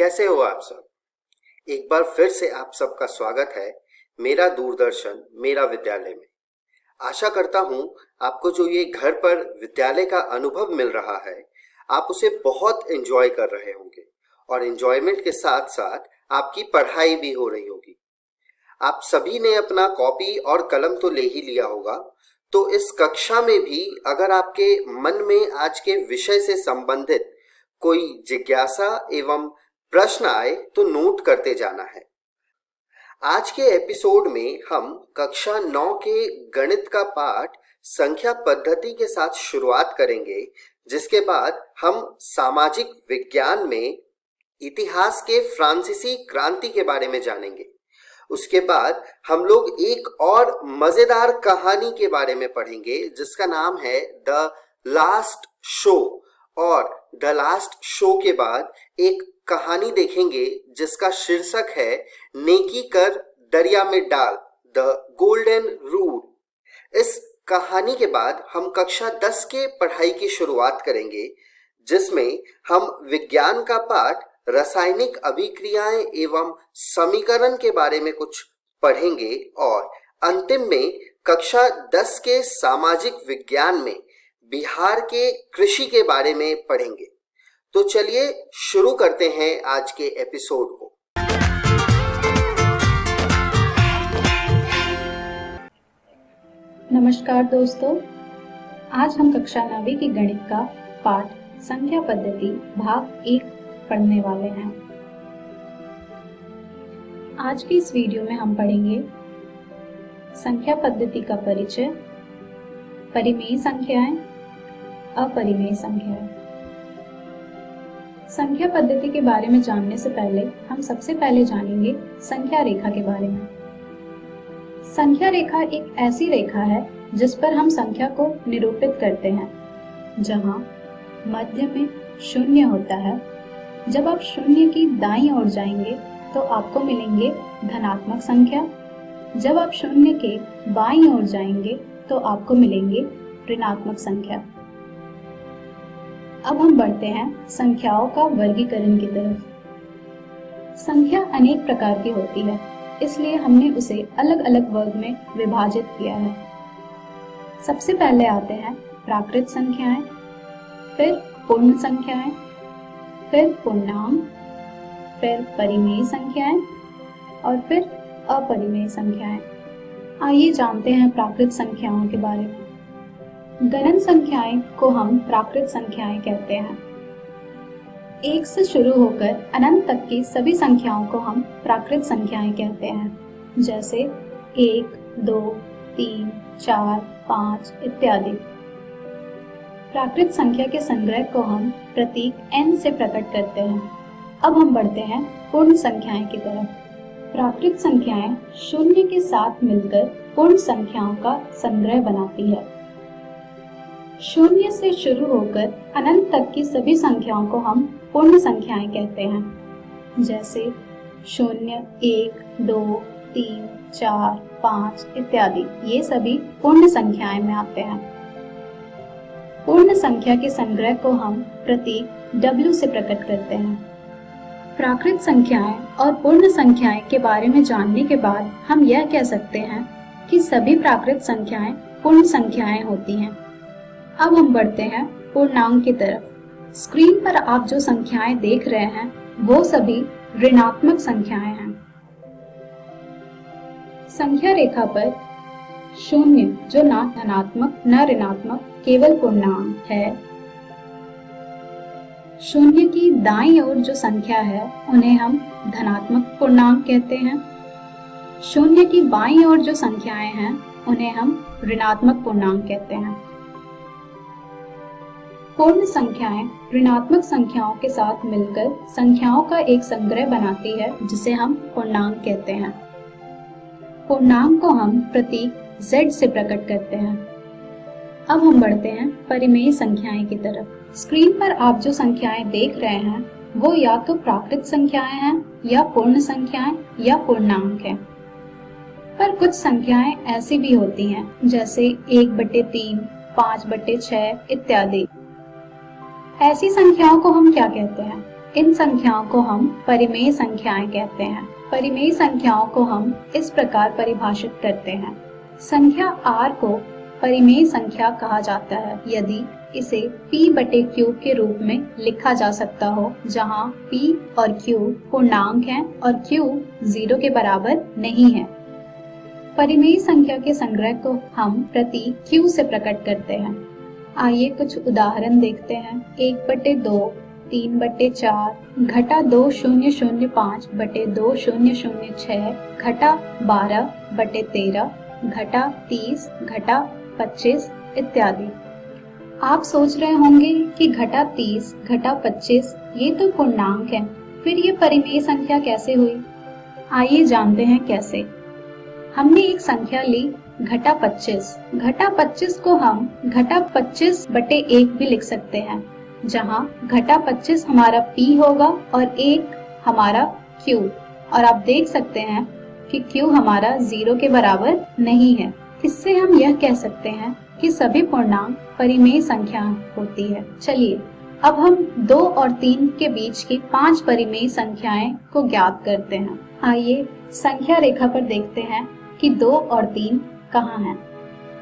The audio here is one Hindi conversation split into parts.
कैसे हो आप सब। एक बार फिर से आप सबका स्वागत है मेरा दूरदर्शन मेरा विद्यालय में। आशा करता हूँ आपको जो ये घर पर विद्यालय का अनुभव मिल रहा है आप उसे बहुत एंजॉय कर रहे होंगे और एंजॉयमेंट के साथ साथ आपकी पढ़ाई भी हो रही होगी। आप सभी ने अपना कॉपी और कलम तो ले ही लिया होगा, तो इस कक्षा में भी अगर आपके मन में आज के विषय से संबंधित कोई जिज्ञासा एवं प्रश्न आए तो नोट करते जाना है। आज के एपिसोड में हम कक्षा 9 के गणित का पाठ संख्या पद्धति के साथ शुरुआत करेंगे, जिसके बाद हम सामाजिक विज्ञान में इतिहास के फ्रांसीसी क्रांति के बारे में जानेंगे। उसके बाद हम लोग एक और मजेदार कहानी के बारे में पढ़ेंगे जिसका नाम है द लास्ट शो, और द लास्ट शो के बाद एक कहानी देखेंगे जिसका शीर्षक है नेकी कर दरिया में डाल, द गोल्डन रूल। इस कहानी के बाद हम कक्षा 10 के पढ़ाई की शुरुआत करेंगे जिसमें हम विज्ञान का पाठ रासायनिक अभिक्रियाएं एवं समीकरण के बारे में कुछ पढ़ेंगे और अंतिम में कक्षा 10 के सामाजिक विज्ञान में बिहार के कृषि के बारे में पढ़ेंगे। तो चलिए शुरू करते हैं आज के एपिसोड को। नमस्कार दोस्तों, आज हम कक्षा 9वीं की गणित का पाठ संख्या पद्धति भाग 1 पढ़ने वाले हैं। आज की इस वीडियो में हम पढ़ेंगे संख्या पद्धति का परिचय, परिमेय संख्याएं, अपरिमेय संख्याएं। संख्या पद्धति के बारे में जानने से पहले हम सबसे पहले जानेंगे संख्या रेखा के बारे में। संख्या रेखा एक ऐसी रेखा है जिस पर हम संख्या को निरूपित करते हैं, जहां मध्य में शून्य होता है। जब आप शून्य की दाईं ओर जाएंगे तो आपको मिलेंगे धनात्मक संख्या। जब आप शून्य के बाईं ओर जाएंगे तो आपको मिलेंगे ऋणात्मक संख्या। अब हम बढ़ते हैं संख्याओं का वर्गीकरण की तरफ। संख्या अनेक प्रकार की होती है, इसलिए हमने उसे अलग अलग वर्ग में विभाजित किया है। सबसे पहले आते हैं प्राकृत संख्याएं, फिर पूर्ण संख्याएं, फिर पूर्णांक, फिर परिमेय संख्याएं और फिर अपरिमेय संख्याएं। आइए जानते हैं प्राकृत संख्याओं के बारे में। गणन संख्याएं को हम प्राकृत संख्याएं कहते हैं। 1 से शुरू होकर अनंत तक की सभी संख्याओं को हम प्राकृत संख्याएं कहते हैं, जैसे 1, 2, 3, 4, 5 इत्यादि। प्राकृत संख्या के संग्रह को हम प्रतीक n से प्रकट करते हैं। अब हम बढ़ते हैं पूर्ण संख्याएं की तरफ। प्राकृत संख्याएं शून्य के साथ मिलकर पूर्ण संख्याओं का संग्रह बनाती है। शून्य से शुरू होकर अनंत तक की सभी संख्याओं को हम पूर्ण संख्याएं कहते हैं, जैसे 0, 1, 2, 3, 4, 5 इत्यादि। ये सभी पूर्ण संख्याएं में आते हैं। पूर्ण संख्या के संग्रह को हम प्रतीक W से प्रकट करते हैं। प्राकृत संख्याएं और पूर्ण संख्याएं के बारे में जानने के बाद हम यह कह सकते हैं कि सभी प्राकृत संख्याएं पूर्ण संख्याएं होती हैं। अब हम बढ़ते हैं पूर्णांक की तरफ। स्क्रीन पर आप जो संख्याएं देख रहे हैं वो सभी ऋणात्मक संख्याएं हैं। संख्या रेखा पर शून्य, जो ना धनात्मक न ऋणात्मक केवल पूर्णांक है। शून्य की दाईं ओर जो संख्या है उन्हें हम धनात्मक पूर्णांक कहते हैं। शून्य की बाईं ओर जो संख्याएं हैं उन्हें हम ऋणात्मक पूर्णांक कहते हैं। पूर्ण संख्याएं ऋणात्मक संख्याओं के साथ मिलकर संख्याओं का एक संग्रह बनाती है, जिसे हम पूर्णांक कहते हैं। पूर्णांक को हम प्रतीक Z से प्रकट करते हैं। अब हम बढ़ते हैं परिमेय संख्याएं की तरफ। स्क्रीन पर आप जो संख्याएं देख रहे हैं वो या तो प्राकृत संख्याएं हैं या पूर्ण संख्याएं या पूर्णांक हैं। पर कुछ संख्याएं ऐसी भी होती हैं, जैसे 1/3, 5/6 इत्यादि। ऐसी संख्याओं को हम क्या कहते हैं? इन संख्याओं को हम परिमेय संख्याएं कहते हैं। परिमेय संख्याओं को हम इस प्रकार परिभाषित करते हैं। संख्या r को परिमेय संख्या कहा जाता है यदि इसे p/q के रूप में लिखा जा सकता हो, जहां p और q पूर्णांक हैं और q 0 के बराबर नहीं है। परिमेय संख्या के संग्रह को हम प्रतीक q से प्रकट करते हैं। आइए कुछ उदाहरण देखते हैं। 1/2, 3/4, घटा 2005 बटे 2006, घटा 12/13, घटा 30, घटा 25 इत्यादि। आप सोच रहे होंगे कि घटा 30, घटा 25 ये तो पूर्णांक है, फिर ये परिमेय संख्या कैसे हुई? आइए जानते हैं कैसे। हमने एक संख्या ली घटा 25। घटा 25 को हम घटा 25/1 भी लिख सकते हैं, जहां घटा 25 हमारा p होगा और 1 हमारा q। और आप देख सकते हैं कि q हमारा 0 के बराबर नहीं है। इससे हम यह कह सकते हैं कि सभी पूर्णांक परिमेय संख्या होती है। चलिए अब हम 2 और 3 के बीच की 5 परिमेय संख्याएं को ज्ञात करते हैं। आइए संख्या रेखा पर देखते हैं कि 2 और 3 कहाँ हैं।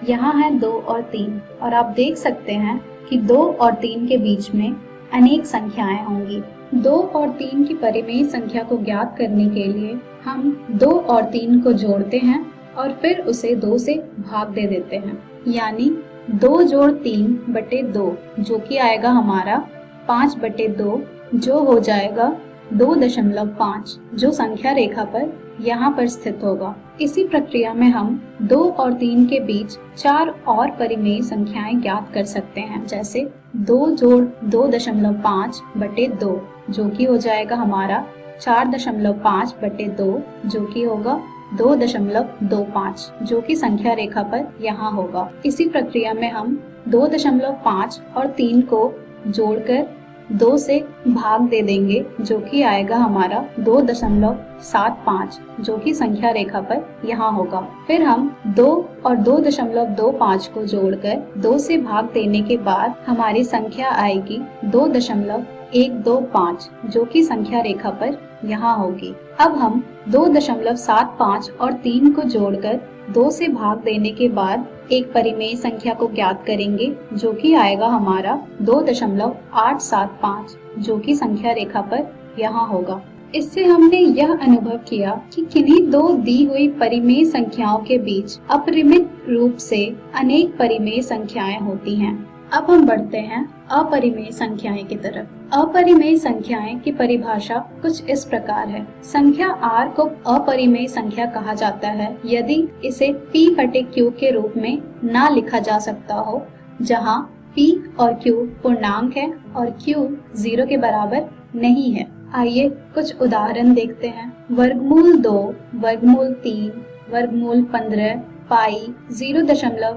यहाँ है 2 और 3 और आप देख सकते हैं कि 2 और 3 के बीच में अनेक संख्याएं होंगी। 2 और 3 की परिमेय संख्या को ज्ञात करने के लिए हम 2 और 3 को जोड़ते हैं और फिर उसे 2 से भाग दे देते हैं, यानी 2 जोड़ 3/2 जो कि आएगा हमारा 5/2, जो हो जाएगा 2.5, जो संख्या रेखा पर यहाँ पर स्थित होगा। इसी प्रक्रिया में हम 2 और 3 के बीच 4 और परिमेय संख्याएं ज्ञात कर सकते हैं, जैसे 2 जोड़ 2.5/2 जो कि हो जाएगा हमारा 4.5/2, जो कि होगा 2.25, जो कि संख्या रेखा पर यहाँ होगा। इसी प्रक्रिया में हम 2.5 और 3 को जोड़कर 2 से भाग दे देंगे, जो कि आएगा हमारा 2.75, जो कि संख्या रेखा पर यहाँ होगा। फिर हम 2 और 2.25 को जोड़कर 2 से भाग देने के बाद हमारी संख्या आएगी 2.125, जो कि संख्या रेखा पर यहाँ होगी। अब हम 2.75 और 3 को जोड़कर 2 से भाग देने के बाद एक परिमेय संख्या को ज्ञात करेंगे, जो कि आएगा हमारा 2.875, जो कि संख्या रेखा पर यहाँ होगा। इससे हमने यह अनुभव किया कि किन्हीं 2 दी हुई परिमेय संख्याओं के बीच अपरिमित रूप से अनेक परिमेय संख्याएं होती हैं। अब हम बढ़ते हैं अपरिमेय संख्याएं की तरफ। अपरिमेय संख्याएं की परिभाषा कुछ इस प्रकार है। संख्या r को अपरिमेय संख्या कहा जाता है यदि इसे p/q के रूप में ना लिखा जा सकता हो, जहां p और q पूर्णांक है और q 0 के बराबर नहीं है। आइए कुछ उदाहरण देखते हैं। वर्गमूल 2, वर्गमूल 3, वर्गमूल 15, पाई, 0.1011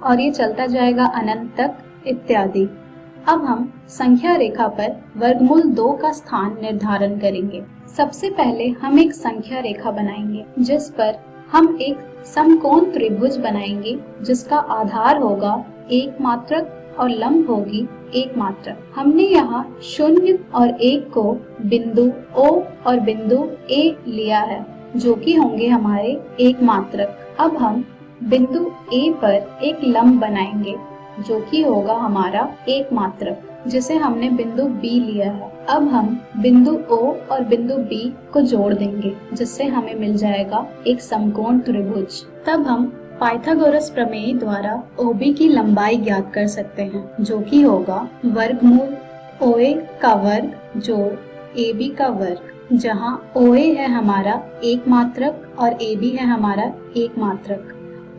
और ये चलता जाएगा अनंत तक इत्यादि। अब हम संख्या रेखा पर वर्गमूल 2 का स्थान निर्धारण करेंगे। सबसे पहले हम एक संख्या रेखा बनाएंगे, जिस पर हम एक समकोण त्रिभुज बनाएंगे, जिसका आधार होगा एक मात्रक और लंब होगी एक मात्रक। हमने यहाँ 0 और 1 को बिंदु O और बिंदु A लिया है, जो कि होंगे हमारे एक मात्रक। अब हम बिंदु A पर एक लंब बनाएंगे, जो कि होगा हमारा एक मात्रक, जिसे हमने बिंदु B लिया है। अब हम बिंदु O और बिंदु B को जोड़ देंगे, जिससे हमें मिल जाएगा एक समकोण त्रिभुज। तब हम पाइथागोरस प्रमेय द्वारा OB की लंबाई ज्ञात कर सकते हैं, जो कि होगा वर्गमूल OA का वर्ग जोड़ AB का वर्ग, जहां OA है हमारा एक मात्रक और AB है हमारा एक मात्रक,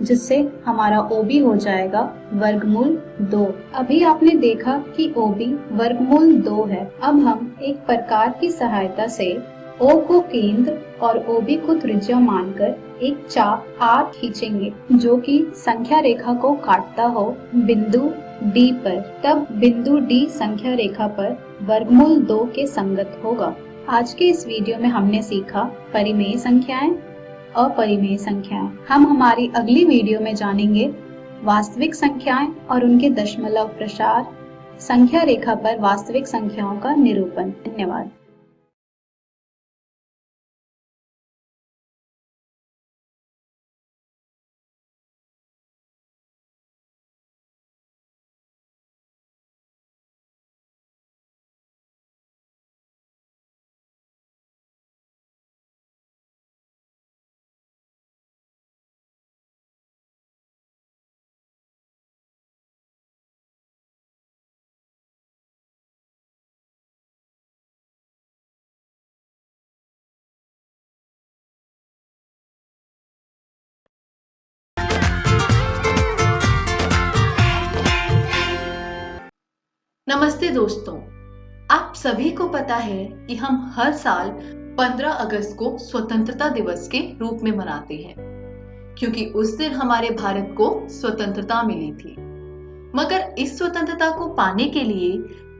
जिससे हमारा OB हो जाएगा वर्गमूल 2। अभी आपने देखा कि OB वर्गमूल 2 है। अब हम एक प्रकार की सहायता से O को केंद्र और OB को त्रिज्या मानकर एक चाप R खींचेंगे, जो कि संख्या रेखा को काटता हो बिंदु D पर। तब बिंदु D संख्या रेखा पर वर्गमूल 2 के संगत होगा। आज के इस वीडियो में हमने सीखा परिमेय संख्याएं, अपरिमेय संख्याएं। हम हमारी अगली वीडियो में जानेंगे वास्तविक संख्याएं और उनके दशमलव प्रसार, संख्या रेखा पर वास्तविक संख्याओं का निरूपण। धन्यवाद। नमस्ते दोस्तों, आप सभी को पता है कि हम हर साल 15 अगस्त को स्वतंत्रता दिवस के रूप में मनाते हैं, क्योंकि उस दिन हमारे भारत को स्वतंत्रता मिली थी। मगर इस स्वतंत्रता को पाने के लिए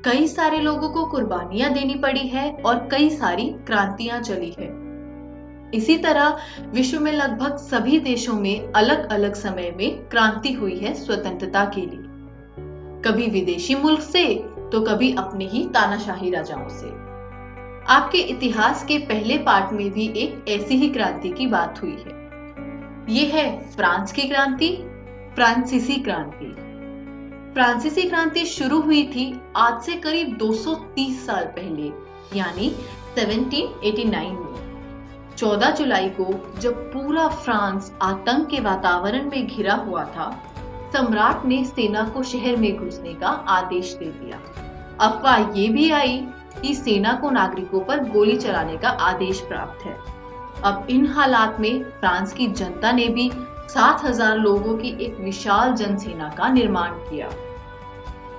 कई सारे लोगों को कुर्बानियां देनी पड़ी है और कई सारी क्रांतियां चली है। इसी तरह विश्व में लगभग सभी देशों में अलग अलग समय में क्रांति हुई है स्वतंत्रता के लिए, कभी विदेशी मुल्क से तो कभी अपने ही तानाशाही राजाओं से। आपके इतिहास के पहले पार्ट में भी एक ऐसी ही क्रांति की बात हुई है। ये है फ्रांस की क्रांति, फ्रांसीसी क्रांति। फ्रांसीसी क्रांति शुरू हुई थी आज से करीब 230 साल पहले, यानी 1789 में। 14 जुलाई को जब पूरा फ्रांस आतंक के वातावरण में घिरा हुआ था, सम्राट ने सेना को शहर में घुसने का आदेश दे दिया। अफवाह ये भी आई कि सेना को नागरिकों पर गोली चलाने का आदेश प्राप्त है। अब इन हालात में फ्रांस की जनता ने भी 7,000 लोगों की एक विशाल जनसेना का निर्माण किया।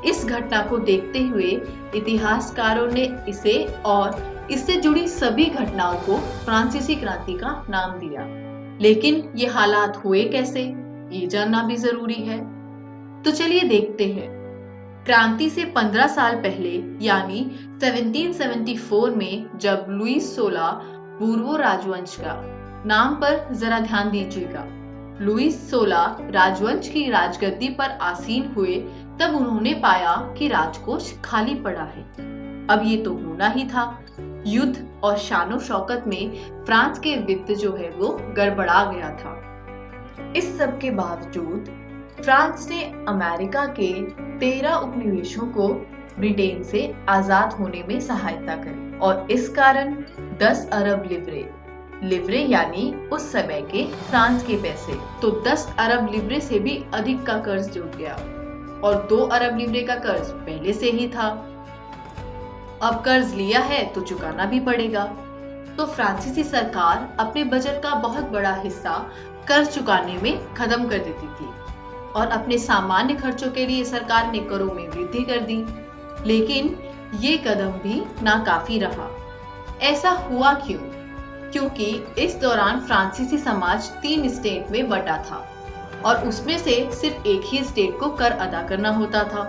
इस घटना को देखते हुए इतिहासकारों ने इसे और इससे जुड़ी सभी घटनाओं को फ्रांसीसी क्रांति का नाम दिया। लेकिन ये हालात हुए कैसे, ये जानना भी जरूरी है। तो चलिए देखते हैं। क्रांति से 15 साल पहले यानी 1774 में जब लुईस 16 बूर्बो राजवंश का, नाम पर जरा ध्यान दीजिएगा, लुईस 16 राजवंश की राजगद्दी पर आसीन हुए, तब उन्होंने पाया कि राजकोष खाली पड़ा है। अब ये तो होना ही था। युद्ध और शानो शौकत में फ्रांस के वित्त जो है वो गड़बड़ा गया था। इस सब के बावजूद फ्रांस ने अमेरिका के 13 उपनिवेशों को ब्रिटेन से आजाद होने में सहायता करी और इस कारण 10 अरब लिवरे यानी उस समय के फ्रांस के पैसे, तो 10 अरब लिवरे से भी अधिक का कर्ज जुट गया और 2 अरब लिवरे का कर्ज पहले से ही था। अब कर्ज लिया है तो चुकाना भी पड़ेगा। तो फ्रांसीसी सरकार अपने बजट का बहुत बड़ा हिस्सा कर्ज चुकाने में खत्म कर देती थी और अपने सामान्य खर्चों के लिए सरकार ने करों में वृद्धि कर दी। लेकिन ये कदम भी नाकाफी रहा। ऐसा हुआ क्यों? क्योंकि इस दौरान फ्रांसीसी समाज 3 स्टेट में बटा था और उसमें से सिर्फ एक ही स्टेट को कर अदा करना होता था।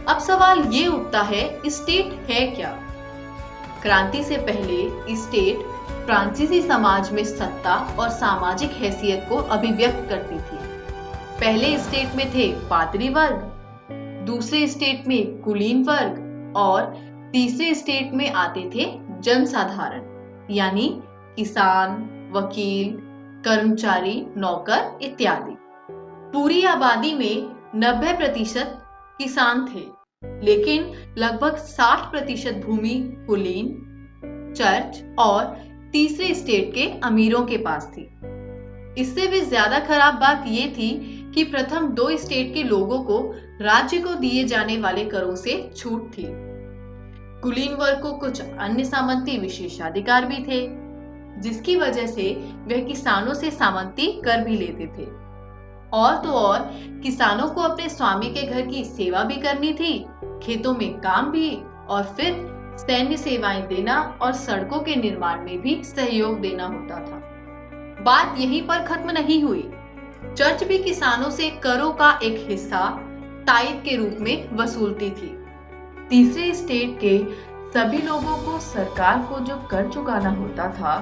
अब सवाल ये उठता है, स्टेट है क्या? क्रांति से पहले स्टेट फ्रांसीसी समाज में सत्ता और सामाजिक हैसियत को अभिव्यक्त करती थी। पहले स्टेट में थे पादरी वर्ग, दूसरे स्टेट में कुलीन वर्ग और तीसरे स्टेट में आते थे जनसाधारण, यानी किसान, वकील, कर्मचारी, नौकर इत्यादि। पूरी आबादी में 90% किसान थे, लेकिन लगभग 60% भूमि कुलीन, चर्च और तीसरे स्टेट के अमीरों के पास थी। इससे भी ज्यादा खराब बात ये थी कि प्रथम 2 स्टेट के लोगों को राज्य को दिए जाने वाले करों से छूट थी। कुलीन वर्ग को कुछ अन्य सामंती विशेषाधिकार भी थे, जिसकी वजह से वे किसानों से सामंती कर भी लेते थे। और तो और किसानों को अपने स्वामी के घर की सेवा भी करनी थी, खेतों में काम भी, और फिर सैन्य सेवाएं देना और सड़कों के निर्माण में भी सहयोग देना होता था। बात यहीं पर खत्म नहीं हुई। चर्च भी किसानों से करों का एक हिस्सा ताइद के रूप में वसूलती थी। तीसरे स्टेट के सभी लोगों को सरकार को जो कर चुकाना होता था,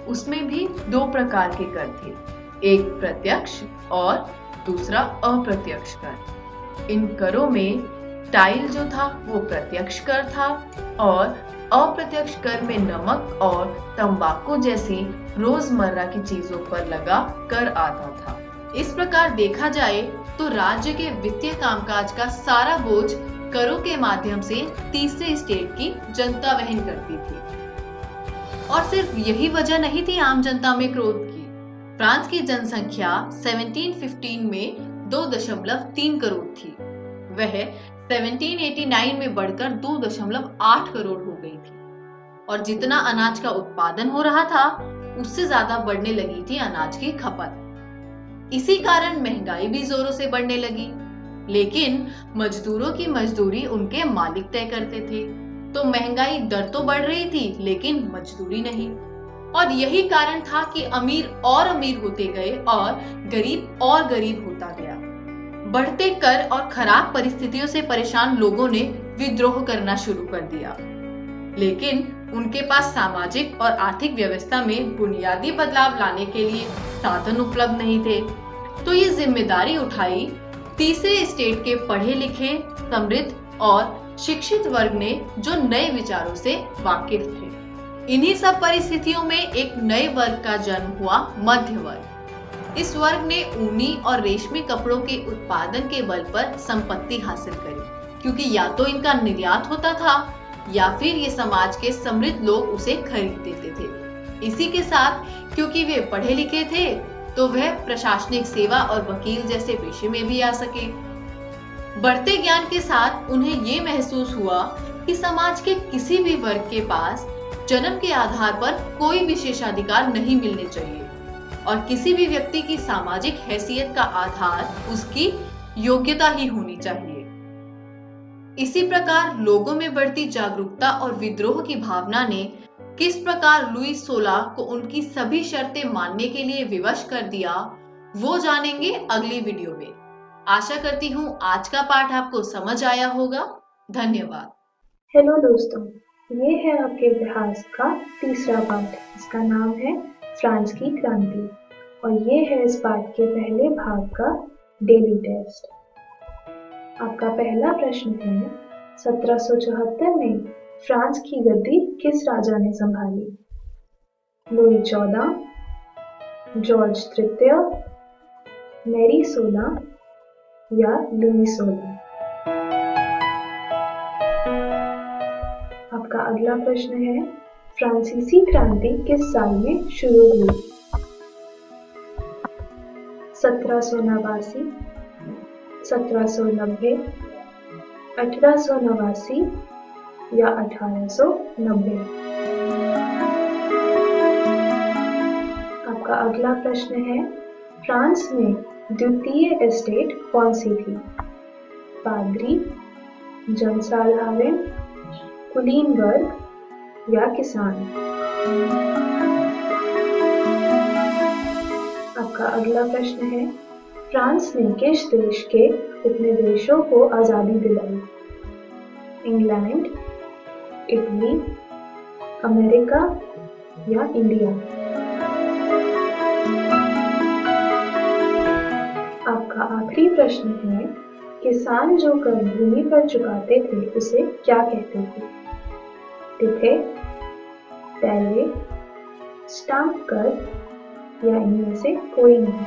उसमें भी 2 प्रकार के कर थे, एक प्रत्यक्ष और दूसरा अप्रत्यक्ष कर। इन करों में टाइल जो था वो प्रत्यक्ष कर था और अप्रत्यक्ष कर में नमक और तंबाकू जैसी रोजमर्रा की चीजों पर लगा कर आता था। इस प्रकार देखा जाए तो राज्य के वित्तीय कामकाज का सारा बोझ करों के माध्यम से तीसरे स्टेट की जनता वहन करती थी। और सिर्फ यही वजह नहीं थी आम जनता में क्रोध की। फ्रांस की जनसंख्या 1715 में 2.3 करोड़ थी। वह 1789 में बढ़कर 2.8 करोड़ हो गई थी और जितना अनाज का उत्पादन हो रहा था उससे ज्यादा बढ़ने लगी थी अनाज की खपत। इसी कारण महंगाई भी जोरों से बढ़ने लगी। लेकिन मजदूरों की मजदूरी उनके मालिक तय करते थे, तो महंगाई दर तो बढ़ रही थी लेकिन मजदूरी नहीं। और यही कारण था कि अमीर और अमीर होते गए और गरीब होता गया। बढ़ते कर और खराब परिस्थितियों से परेशान लोगों ने विद्रोह करना शुरू कर दिया, लेकिन उनके पास सामाजिक और आर्थिक व्यवस्था में बुनियादी बदलाव लाने के लिए साधन उपलब्ध नहीं थे। तो ये जिम्मेदारी उठाई तीसरे स्टेट के पढ़े लिखे, समृद्ध और शिक्षित वर्ग ने, जो नए विचारों से वाकिफ थे। इन्हीं सब परिस्थितियों में एक नए वर्ग का जन्म हुआ, मध्य वर्ग। इस वर्ग ने ऊनी और रेशमी कपड़ों के उत्पादन के बल पर संपत्ति हासिल करी, क्योंकि या तो इनका निर्यात होता था या फिर ये समाज के समृद्ध लोग उसे खरीद देते थे। इसी के साथ क्योंकि वे पढ़े लिखे थे तो वह प्रशासनिक सेवा और वकील जैसे पेशे में भी आ सके। बढ़ते ज्ञान के साथ उन्हें ये महसूस हुआ कि समाज के किसी भी वर्ग के पास जन्म के आधार पर कोई विशेषाधिकार नहीं मिलने चाहिए और किसी भी व्यक्ति की सामाजिक हैसियत का आधार उसकी योग्यता ही होनी चाहिए। इसी प्रकार लोगों में बढ़ती जागरूकता और विद्रोह की भावना ने किस प्रकार लुई 16 को उनकी सभी शर्तें मानने के लिए विवश कर दिया, वो जानेंगे अगली वीडियो में। आशा करती हूँ आज का पाठ आपको समझ आया होगा। धन्यवाद। हेलो दोस्तों, ये है आपके इतिहास का तीसरा पाठ। इसका नाम है फ्रांस की क्रांति और ये है इस पाठ के पहले भाग का डेली टेस्ट। आपका पहला प्रश्न है, 1774 में फ्रांस की गद्दी किस राजा ने संभाली? लुई 14, जॉर्ज तृतीय, मैरी 16 या लुई 16? आपका अगला प्रश्न है, फ्रांसीसी क्रांति किस साल में शुरू हुई? 1789, 1790, 1889 या 1890? आपका अगला प्रश्न है, फ्रांस में द्वितीय एस्टेट कौन सी थी? पादरी, जनसाधारण, कुलीन वर्ग या किसान? आपका अगला प्रश्न है, फ्रांस ने किस देश के उपनिवेशों को आजादी दिलाई? इंग्लैंड, इटली, अमेरिका या इंडिया? आपका आखिरी प्रश्न है, किसान जो कर भूमि पर चुकाते थे उसे क्या कहते थे? तिथे, पहले, स्टाम्प कर या इनमें से कोई नहीं?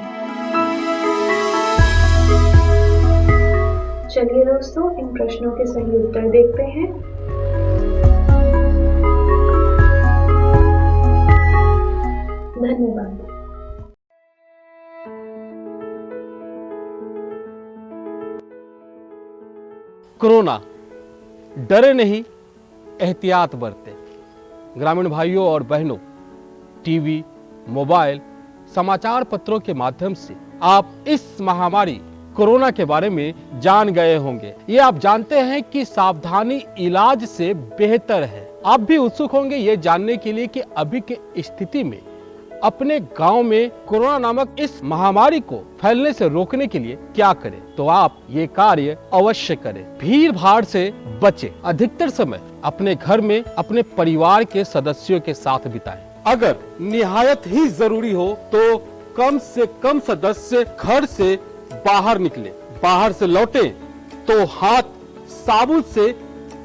चलिए दोस्तों, इन प्रश्नों के सही उत्तर देखते हैं। धन्यवाद। कोरोना, डरे नहीं, एहतियात बरतें। ग्रामीण भाइयों और बहनों, टीवी, मोबाइल, समाचार पत्रों के माध्यम से आप इस महामारी कोरोना के बारे में जान गए होंगे। ये आप जानते हैं कि सावधानी इलाज से बेहतर है। आप भी उत्सुक होंगे ये जानने के लिए कि अभी की स्थिति में अपने गांव में कोरोना नामक इस महामारी को फैलने से रोकने के लिए क्या करें। तो आप ये कार्य अवश्य करें। भीड़ भाड़ से बचें। अधिकतर समय अपने घर में अपने परिवार के सदस्यों के साथ बिताएं। अगर निहायत ही जरूरी हो तो कम से कम सदस्य घर से बाहर निकले। बाहर से लौटे तो हाथ साबुन से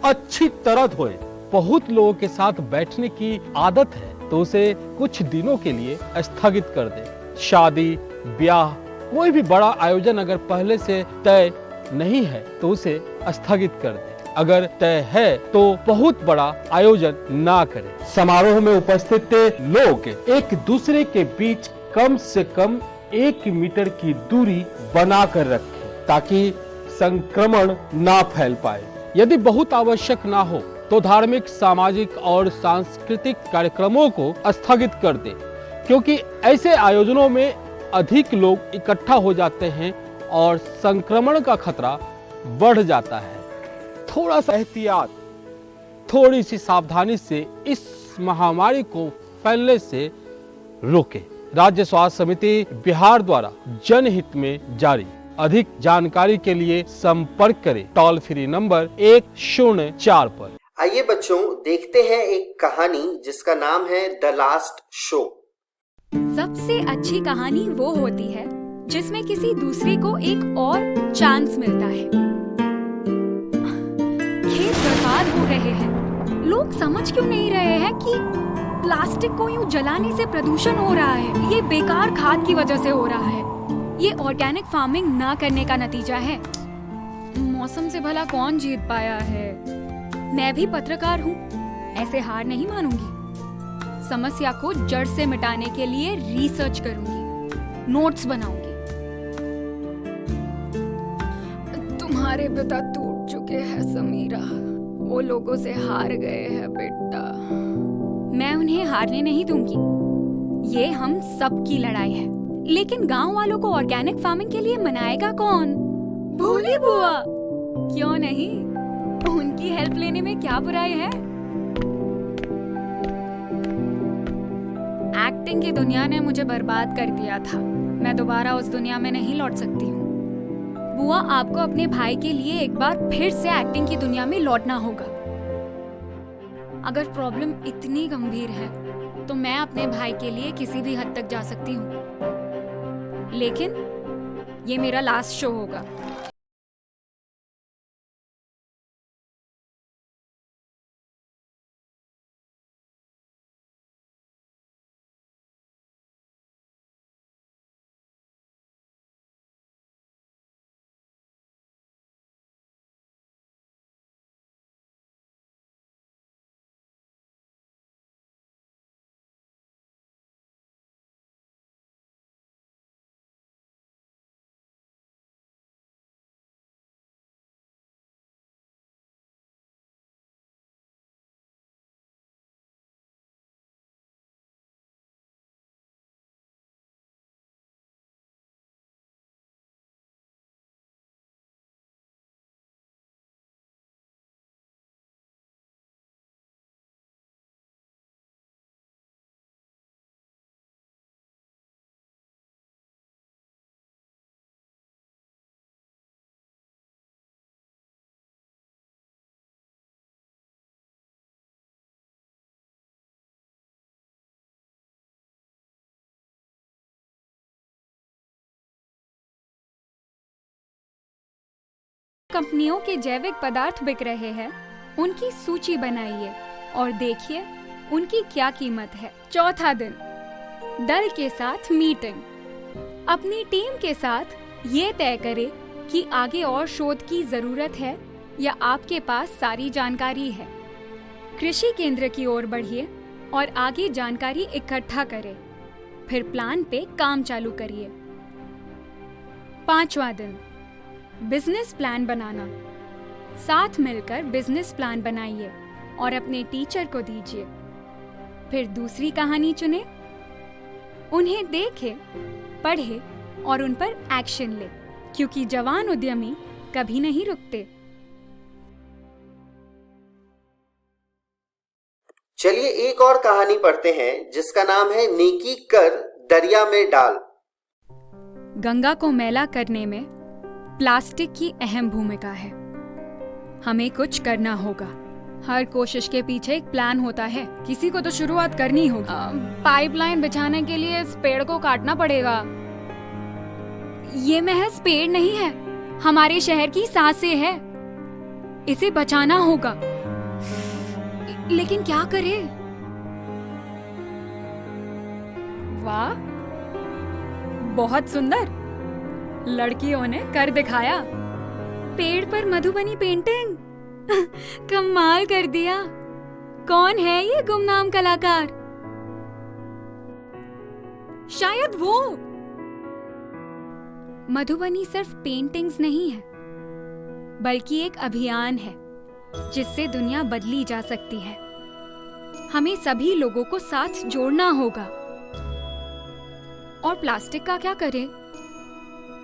अच्छी तरह धोए। बहुत लोगों के साथ बैठने की आदत है तो उसे कुछ दिनों के लिए स्थगित कर दे। शादी, ब्याह, कोई भी बड़ा आयोजन अगर पहले से तय नहीं है तो उसे स्थगित कर दे। अगर तय है तो बहुत बड़ा आयोजन ना करें। समारोह में उपस्थित लोग एक दूसरे के बीच कम से कम 1 मीटर की दूरी बनाकर रखें ताकि संक्रमण ना फैल पाए। यदि बहुत आवश्यक ना हो तो धार्मिक, सामाजिक और सांस्कृतिक कार्यक्रमों को स्थगित कर दे, क्योंकि ऐसे आयोजनों में अधिक लोग इकट्ठा हो जाते हैं और संक्रमण का खतरा बढ़ जाता है। थोड़ा सा एहतियात, थोड़ी सी सावधानी से इस महामारी को फैलने से रोके। राज्य स्वास्थ्य समिति बिहार द्वारा जनहित में जारी। अधिक जानकारी के लिए संपर्क करें टोल फ्री नंबर 104 पर। आइए बच्चों, देखते हैं एक कहानी जिसका नाम है द लास्ट शो। सबसे अच्छी कहानी वो होती है जिसमें किसी दूसरे को एक और चांस मिलता है। खेत बर्बाद हो रहे हैं, लोग समझ क्यों नहीं रहे हैं कि प्लास्टिक को यूं जलाने से प्रदूषण हो रहा है। ये बेकार खाद की वजह से हो रहा है। ये ऑर्गेनिक फार्मिंग ना करने का नतीजा है। मौसम से भला कौन जीत पाया है? मैं भी पत्रकार हूँ, ऐसे हार नहीं मानूंगी। समस्या को जड़ से मिटाने के लिए रिसर्च करूंगी, नोट्स बनाऊंगी। तुम्हारे पिता टूट चुके हैं समीरा, वो लोगों से हार गए हैं बेटा। मैं उन्हें हारने नहीं दूंगी। ये हम सब की लड़ाई है। लेकिन गांव वालों को ऑर्गेनिक फार्मिंग के लिए मनाएगा कौन? भोली बुआ। क्यों नहीं, उनकी हेल्प लेने में क्या बुराई है? एक्टिंग की दुनिया ने मुझे बर्बाद कर दिया था। मैं दोबारा उस दुनिया में नहीं लौट सकती हूँ। बुआ, आपको अपने भाई के लिए एक बार फिर से एक्टिंग की दुनिया में लौटना होगा। अगर प्रॉब्लम इतनी गंभीर है तो मैं अपने भाई के लिए किसी भी हद तक जा सकती हूँ, लेकिन ये मेरा लास्ट शो होगा। कंपनियों के जैविक पदार्थ बिक रहे हैं, उनकी सूची बनाइए और देखिए उनकी क्या कीमत है। चौथा दिन, दल के साथ मीटिंग। अपनी टीम के साथ ये तय करें कि आगे और शोध की जरूरत है या आपके पास सारी जानकारी है। कृषि केंद्र की ओर बढ़िए और आगे जानकारी इकट्ठा करें, फिर प्लान पे काम चालू करिए। पांचवा दिन, बिजनेस प्लान बनाना। साथ मिलकर बिजनेस प्लान बनाइए और अपने टीचर को दीजिए। फिर दूसरी कहानी चुने, उन्हें देखें, पढ़े और उन पर एक्शन ले, क्योंकि जवान उद्यमी कभी नहीं रुकते। चलिए एक और कहानी पढ़ते हैं जिसका नाम है नेकी कर दरिया में डाल। गंगा को मैला करने में प्लास्टिक की अहम भूमिका है। हमें कुछ करना होगा। हर कोशिश के पीछे एक प्लान होता है। किसी को तो शुरुआत करनी होगी। पाइपलाइन बिछाने के लिए इस पेड़ को काटना पड़ेगा। ये महज पेड़ नहीं है, हमारे शहर की सांसें है। इसे बचाना होगा। लेकिन क्या करें? वाह, बहुत सुंदर, लड़कियों ने कर दिखाया। पेड़ पर मधुबनी पेंटिंग, कमाल कर दिया। कौन है ये गुमनाम कलाकार? शायद वो। मधुबनी सिर्फ पेंटिंग्स नहीं है, बल्कि एक अभियान है जिससे दुनिया बदली जा सकती है। हमें सभी लोगों को साथ जोड़ना होगा। और प्लास्टिक का क्या करें?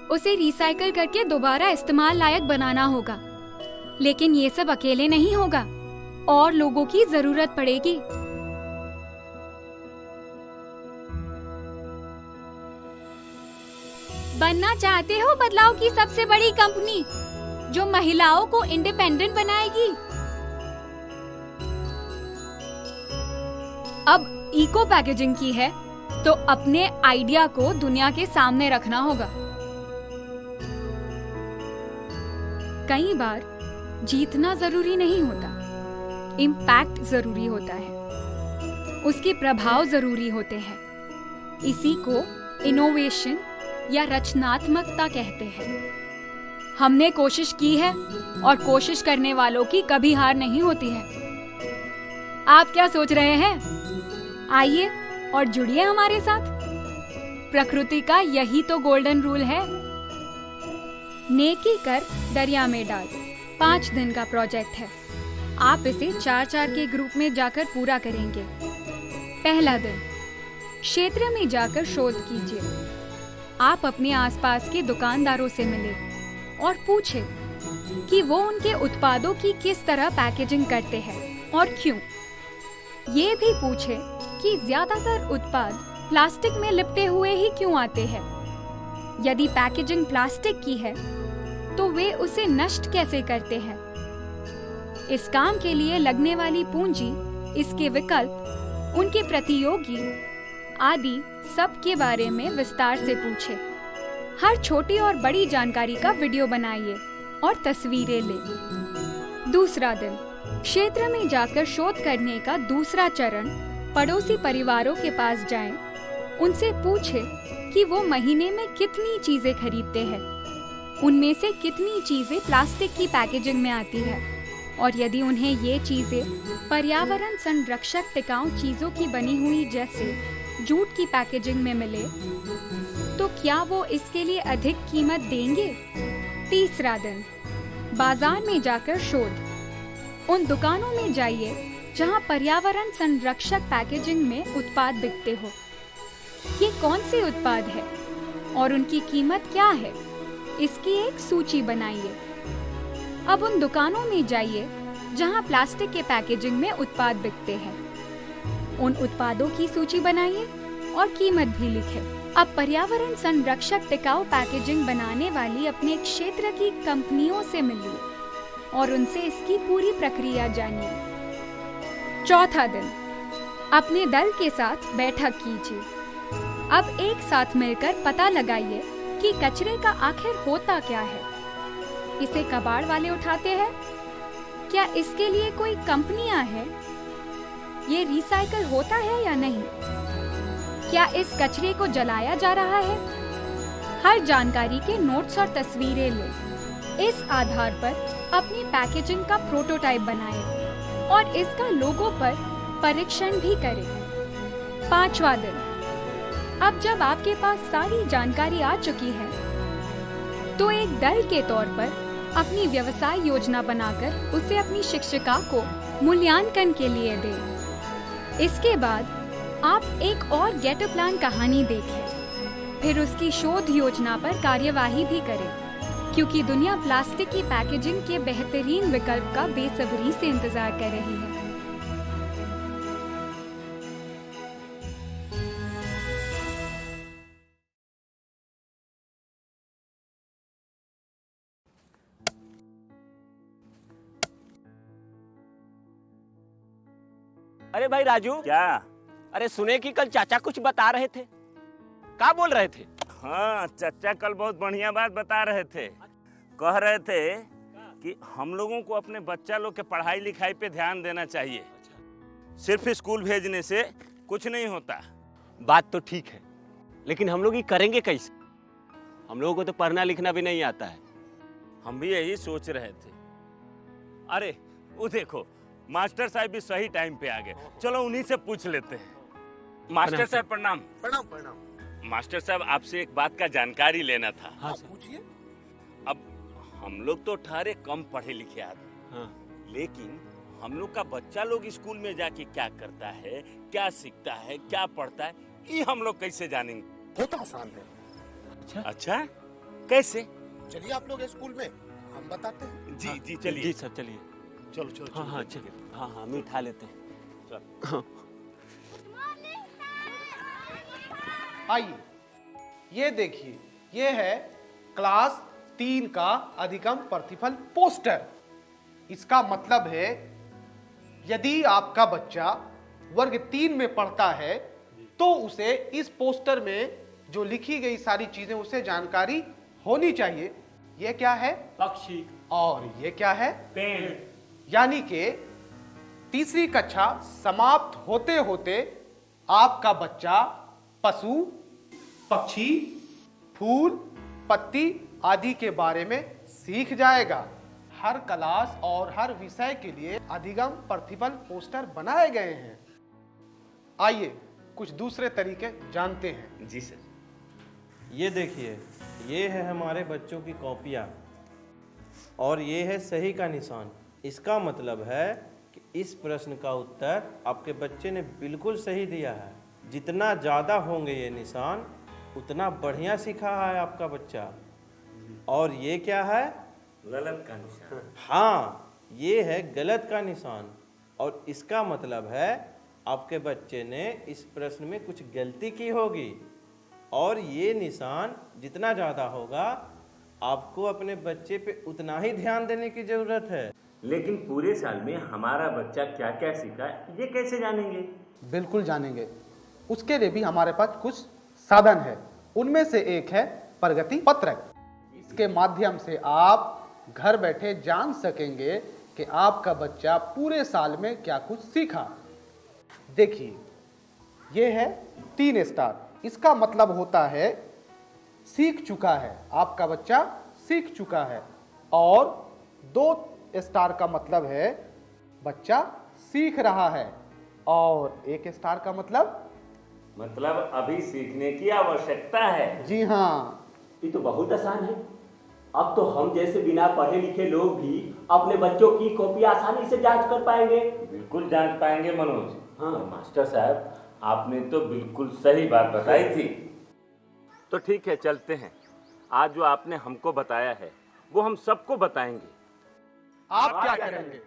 उसे रिसाइकल करके दोबारा इस्तेमाल लायक बनाना होगा। लेकिन ये सब अकेले नहीं होगा, और लोगों की जरूरत पड़ेगी। बनना चाहते हो बदलाव की सबसे बड़ी कंपनी जो महिलाओं को इंडिपेंडेंट बनाएगी? अब इको पैकेजिंग की है तो अपने आइडिया को दुनिया के सामने रखना होगा। कई बार जीतना जरूरी नहीं होता, इम्पैक्ट जरूरी होता है, उसके प्रभाव जरूरी होते हैं। इसी को इनोवेशन या रचनात्मकता कहते हैं। हमने कोशिश की है और कोशिश करने वालों की कभी हार नहीं होती है। आप क्या सोच रहे हैं? आइए और जुड़िए हमारे साथ। प्रकृति का यही तो गोल्डन रूल है। नेकी कर दरिया में डाल 5 दिन का प्रोजेक्ट है। आप इसे 4-4 के ग्रुप में जाकर पूरा करेंगे। पहला दिन, क्षेत्र में जाकर शोध कीजिए। आप अपने आसपास के दुकानदारों से मिले और पूछे कि वो उनके उत्पादों की किस तरह पैकेजिंग करते हैं और क्यों। ये भी पूछे कि ज्यादातर उत्पाद प्लास्टिक में लिपटे हुए ही क्यों आते हैं। यदि पैकेजिंग प्लास्टिक की है तो वे उसे नष्ट कैसे करते हैं। इस काम के लिए लगने वाली पूंजी, इसके विकल्प, उनके प्रतियोगी आदि सब के बारे में विस्तार से पूछे। हर छोटी और बड़ी जानकारी का वीडियो बनाइए और तस्वीरें लें। दूसरा दिन, क्षेत्र में जाकर शोध करने का दूसरा चरण, पड़ोसी परिवारों के पास जाएं, उनसे पूछे कि वो महीने में कितनी चीजें खरीदते हैं, उनमें से कितनी चीजें प्लास्टिक की पैकेजिंग में आती है, और यदि उन्हें ये चीजें पर्यावरण संरक्षक टिकाऊ चीजों की बनी हुई जैसे जूट की पैकेजिंग में मिले तो क्या वो इसके लिए अधिक कीमत देंगे। तीसरा दिन, बाजार में जाकर शोध। उन दुकानों में जाइए जहां पर्यावरण संरक्षक पैकेजिंग में उत्पाद बिकते हो। ये कौन से उत्पाद है और उनकी कीमत क्या है, इसकी एक सूची बनाइए। अब उन दुकानों में जाइए जहां प्लास्टिक के पैकेजिंग में उत्पाद बिकते हैं। उन उत्पादों की सूची बनाइए और कीमत भी लिखें। अब पर्यावरण संरक्षक टिकाऊ पैकेजिंग बनाने वाली अपने क्षेत्र की कंपनियों से मिलिए और उनसे इसकी पूरी प्रक्रिया जानिए। चौथा दिन, अपने दल के साथ बैठक कीजिए। अब एक साथ मिलकर पता लगाइए कि कचरे का आखिर होता क्या है। इसे कबाड़ वाले उठाते हैं? क्या इसके लिए कोई कंपनियां हैं? ये रिसाइकल होता है या नहीं? क्या इस कचरे को जलाया जा रहा है? हर जानकारी के नोट्स और तस्वीरें लें। इस आधार पर अपनी पैकेजिंग का प्रोटोटाइप बनाएं और इसका लोगो पर परीक्षण भी करें। 5वां दिन, अब जब आपके पास सारी जानकारी आ चुकी है तो एक दल के तौर पर अपनी व्यवसाय योजना बनाकर उसे अपनी शिक्षिका को मूल्यांकन के लिए दें। इसके बाद आप एक और गेट अ प्लान कहानी देखें, फिर उसकी शोध योजना पर कार्यवाही भी करें, क्योंकि दुनिया प्लास्टिक की पैकेजिंग के बेहतरीन विकल्प का बेसब्री से इंतजार कर रही है। अरे भाई राजू, क्या? अरे सुने कि कल चाचा कुछ बता रहे थे। क्या बोल रहे थे? हाँ, चाचा कल बहुत बढ़िया बात बता रहे थे। कह रहे थे कि हम लोगों को अपने बच्चा लोग के पढ़ाई लिखाई पे ध्यान देना चाहिए। सिर्फ स्कूल भेजने से कुछ नहीं होता। बात तो ठीक है, लेकिन हम लोग ये करेंगे कैसे? हम लोगों को तो पढ़ना लिखना भी नहीं आता है। हम भी यही सोच रहे थे। अरे वो देखो, मास्टर साहब भी सही टाइम पे आ गए। चलो उन्हीं से पूछ लेते हैं। मास्टर साहब प्रणाम। प्रणाम प्रणाम। मास्टर साहब, आपसे एक बात का जानकारी लेना था। हाँ पूछिए। अब हम लोग तो ठहरे कम पढ़े लिखे आदमी, हाँ। लेकिन हम लोग का बच्चा लोग स्कूल में जाके क्या करता है, क्या सीखता है, क्या पढ़ता है, ये हम लोग कैसे जानेंगे? बहुत आसान है। अच्छा, कैसे? चलिए आप लोग स्कूल में, हम बताते हैं। जी जी चलिए। जी सर चलिए। चलो चलो। हाँ हाँ चलिए। हाँ हाँ हम उठा लेते हैं। आइए, ये देखिए, ये है क्लास 3 का अधिगम प्रतिफल पोस्टर। इसका मतलब है यदि आपका बच्चा वर्ग 3 में पढ़ता है तो उसे इस पोस्टर में जो लिखी गई सारी चीजें उसे जानकारी होनी चाहिए। ये क्या है? पक्षी। और ये क्या है? पेड़। यानी कि तीसरी कक्षा समाप्त होते होते आपका बच्चा पशु, पक्षी, फूल, पत्ती आदि के बारे में सीख जाएगा। हर क्लास और हर विषय के लिए अधिगम प्रतिफल पोस्टर बनाए गए हैं। आइए कुछ दूसरे तरीके जानते हैं। जी सर। ये देखिए, ये है हमारे बच्चों की कॉपियाँ और ये है सही का निशान। इसका मतलब है कि इस प्रश्न का उत्तर आपके बच्चे ने बिल्कुल सही दिया है। जितना ज़्यादा होंगे ये निशान, उतना बढ़िया सीखा है आपका बच्चा। और ये क्या है? गलत का निशान। हाँ, ये है गलत का निशान और इसका मतलब है आपके बच्चे ने इस प्रश्न में कुछ गलती की होगी। और ये निशान जितना ज़्यादा होगा, आपको अपने बच्चे पे उतना ही ध्यान देने की ज़रूरत है। लेकिन पूरे साल में हमारा बच्चा क्या क्या सीखा, ये कैसे जानेंगे? बिल्कुल जानेंगे। उसके लिए भी हमारे पास कुछ साधन है। उनमें से एक है प्रगति पत्रक। इसके माध्यम से आप घर बैठे जान सकेंगे कि आपका बच्चा पूरे साल में क्या कुछ सीखा। देखिए, ये है 3 स्टार। इसका मतलब होता है सीख चुका है, आपका बच्चा सीख चुका है। और 2 स्टार का मतलब है बच्चा सीख रहा है। और 1 स्टार का मतलब अभी सीखने की आवश्यकता है। जी हाँ। ये तो बहुत आसान है। अब तो हम जैसे बिना पढ़े लिखे लोग भी अपने बच्चों की कॉपी आसानी से जांच कर पाएंगे। बिल्कुल जांच पाएंगे मनोज। हाँ। मास्टर साहब, आपने तो बिल्कुल सही बात बताई थी। तो ठीक है, चलते हैं। आज जो आपने हमको बताया है वो हम सबको बताएंगे। आप क्या करेंगे?